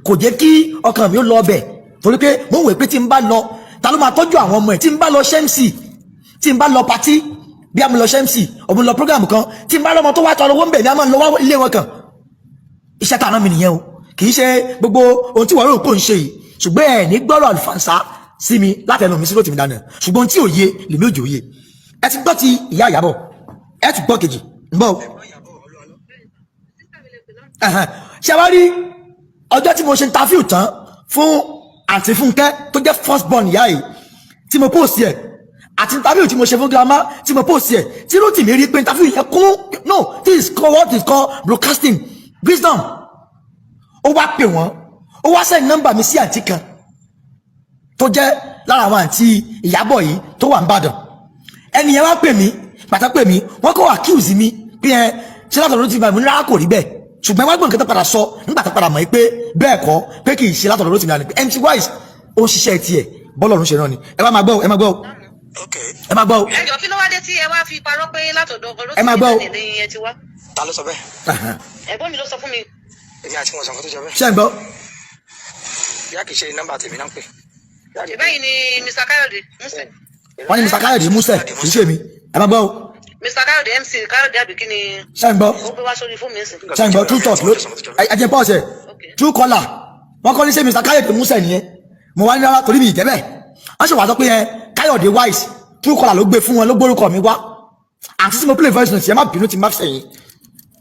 kò jẹ́ kí ọkàn mi ó lọ ọbẹ̀ torí pé mo ń wò pé tí n bá lọ ta ló máa tọ́jú àwọn ọmọ ẹ̀ tí n bá lọ ṣẹ́mc tí n bá lọ patí bí a mo lọ ṣẹ́mc ọmọ lọ program kan tí n bá lọ́mọ tó wá tọrọ owó ń bẹ̀ ní a máa ń lọ wá ilé wọn kan iṣẹ́ tá a ná mi nìyẹn o kì í ṣe gbogbo ohun tí wọ́n rò pò ń ṣe yìí ṣùgbọ́n ẹ̀ ní gbọ́rọ̀ àlùfànṣá sí mi látẹnu mi sí Rotimi Daniels ṣùgbọ́n tí òye lèmi òjò òye ẹ ti gbọ́ ti ìyá Ìyábọ̀ ẹ ti gbọ́ kejì ń bọ̀ ṣe wá rí ọjọ́ tí mo ṣe interview tán fún àǹtí Fúnkẹ́ tó jẹ́ first born ìyá yìí tí mo post yẹ àti interview tí mo ṣe fún grandma tí mo post yẹ tí Rotimi rí pé interview yẹn kún no this is called what is called broadcasting wisdom ó wá pè wọ́n ó wá send number mi sí àǹtí kan tó jẹ́ lára àwọn àǹtí Ìyábọ̀ yìí tó wà n'Íbàdàn ẹni yẹn wá pè mí pàtà pè mí wọ́n kọ́ accuse mi pé ẹ ṣé látọ̀dọ̀ Rotimi báyìí mo ní rárá kò rí bẹ́ẹ̀ ṣùgbọ́n wọ́n gbọ́n nǹkan tó padà sọ nígbà tó padà mọ̀ pé bẹ́ẹ̀ kọ́ pé kì í ṣe látọ̀dọ̀ Rotimi Daniels MC Wise ó ń ṣiṣẹ́ tiẹ̀ bọ́lọ̀run ṣe náà ni ẹ máa gbọ́ ẹ máa gbọ́ ẹ máa gbọ́. ẹ jọ kí ló wá dé tí ẹ wá fi parọ́ pé látọ̀dọ̀ ẹ máa gbọ́ Rotimi Daniels ni ẹ ti wá. ta ló sọ bẹ́ẹ̀. ẹ̀gbọ́n mi ló sọ fún mi. èmi àti wọn sọ nǹkan tó jọ bẹ́ẹ̀. ṣé ń gbọ́. yá kì í ṣe nọ́mbà tèmi náà pè. ìbẹ́yìn ni Mr. Káyọ̀dé Músẹ̀. wọ́n ní Mr. Káyọ̀dé Músẹ̀ kì í ṣe mi ẹ máa gbọ́. Mr. Káyọ̀dé MC Káyọ̀dé àbí kí ni. ṣẹ́ǹgbọ́ ó gbé wá sórí fún mi sìn. ṣẹ́ǹgbọ́ true talk ló ẹ̀jẹ̀ pọ́ọ̀sẹ̀ true caller wọ́n kọ́ ní ṣe Mr. Káyọ̀dé Músẹ̀ nìyẹn mo wá ní rárá torí mi ìjẹ́ bẹ́ẹ̀ wọ́n ṣe wà sọ pé Káyọ̀dé wise true caller ló gbé fún wọn ló gbórúkọ mi wá àti tí mo play voice note ẹ má bínú ti má sẹ́yìn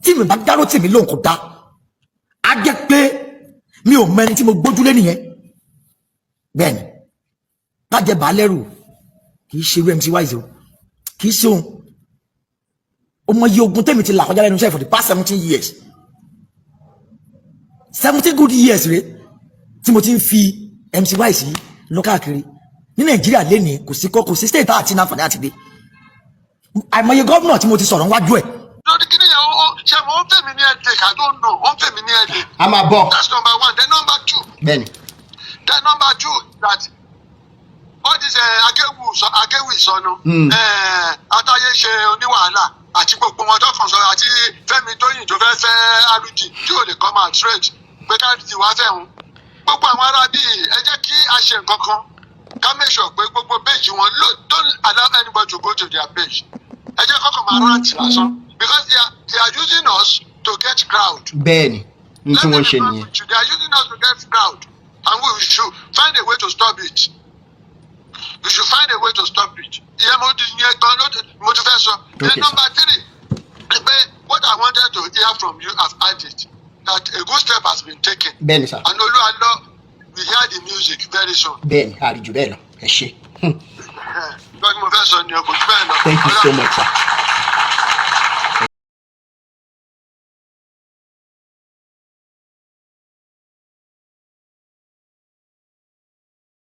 tí mi bá dáró tì mí lóhùn kò dá á jẹ́ pé mi ò mẹ́ni tí mo gbójúlé nìyẹn bẹ́ẹ̀ ni bàjẹ́ bàálẹ́rù kì í ṣe irú MC wise o kì í ṣe òun ọmọ iye ogun tèmi ti là kọjá lẹ́nu iṣẹ́ for the past 17 years 17 good years rẹ tí mo ti ń fi MC wise yìí lọ káàkiri ní Nàìjíríà lẹ́nìí kò sí state àti náfààní àti dé àìmọye gómìnà tí mo ti sọ̀rọ̀ níwájú ẹ̀. lórí kí nìyẹn ó ṣe mo ń fèmí ní ẹ̀dẹ̀ I don't know ó ń fèmí ní ẹ̀dẹ̀. a máa bọ̀. that's number one. Then number two. bẹ́ẹ̀ni. Then number two that all this akéwì ìsọnù àtàyè ṣe oníwàhálà àti gbogbo wọn tó kàn sọ àti Fẹ́mi Tóyìn tó fẹ́ fẹ́ arújì tí ò lè come out straight pé káàdì wá fẹ́ hun gbogbo àwọn ará bíi ẹ jẹ́ kí a ṣe nǹkan kan ká make sure pé gbogbo page wọn don't allow anybody to go to their page ẹ jẹ́ kọ́kọ́ máa rántí lásán because they are using us to get crowd. bẹ́ẹ̀ni n tí wọ́n ṣe nìyẹn. they are using us to get crowd and we should find a way to stop it. We should find a way to stop it. Then number three, what I wanted to hear from you, I've had it. That a good step has been taken. Bẹ́ẹ̀ni sir. And Olu Alo, we hear the music very soon. Bẹ́ẹ̀ni àríjù bẹ́ẹ̀ lọ ẹ ṣé. Thank you so much, sir.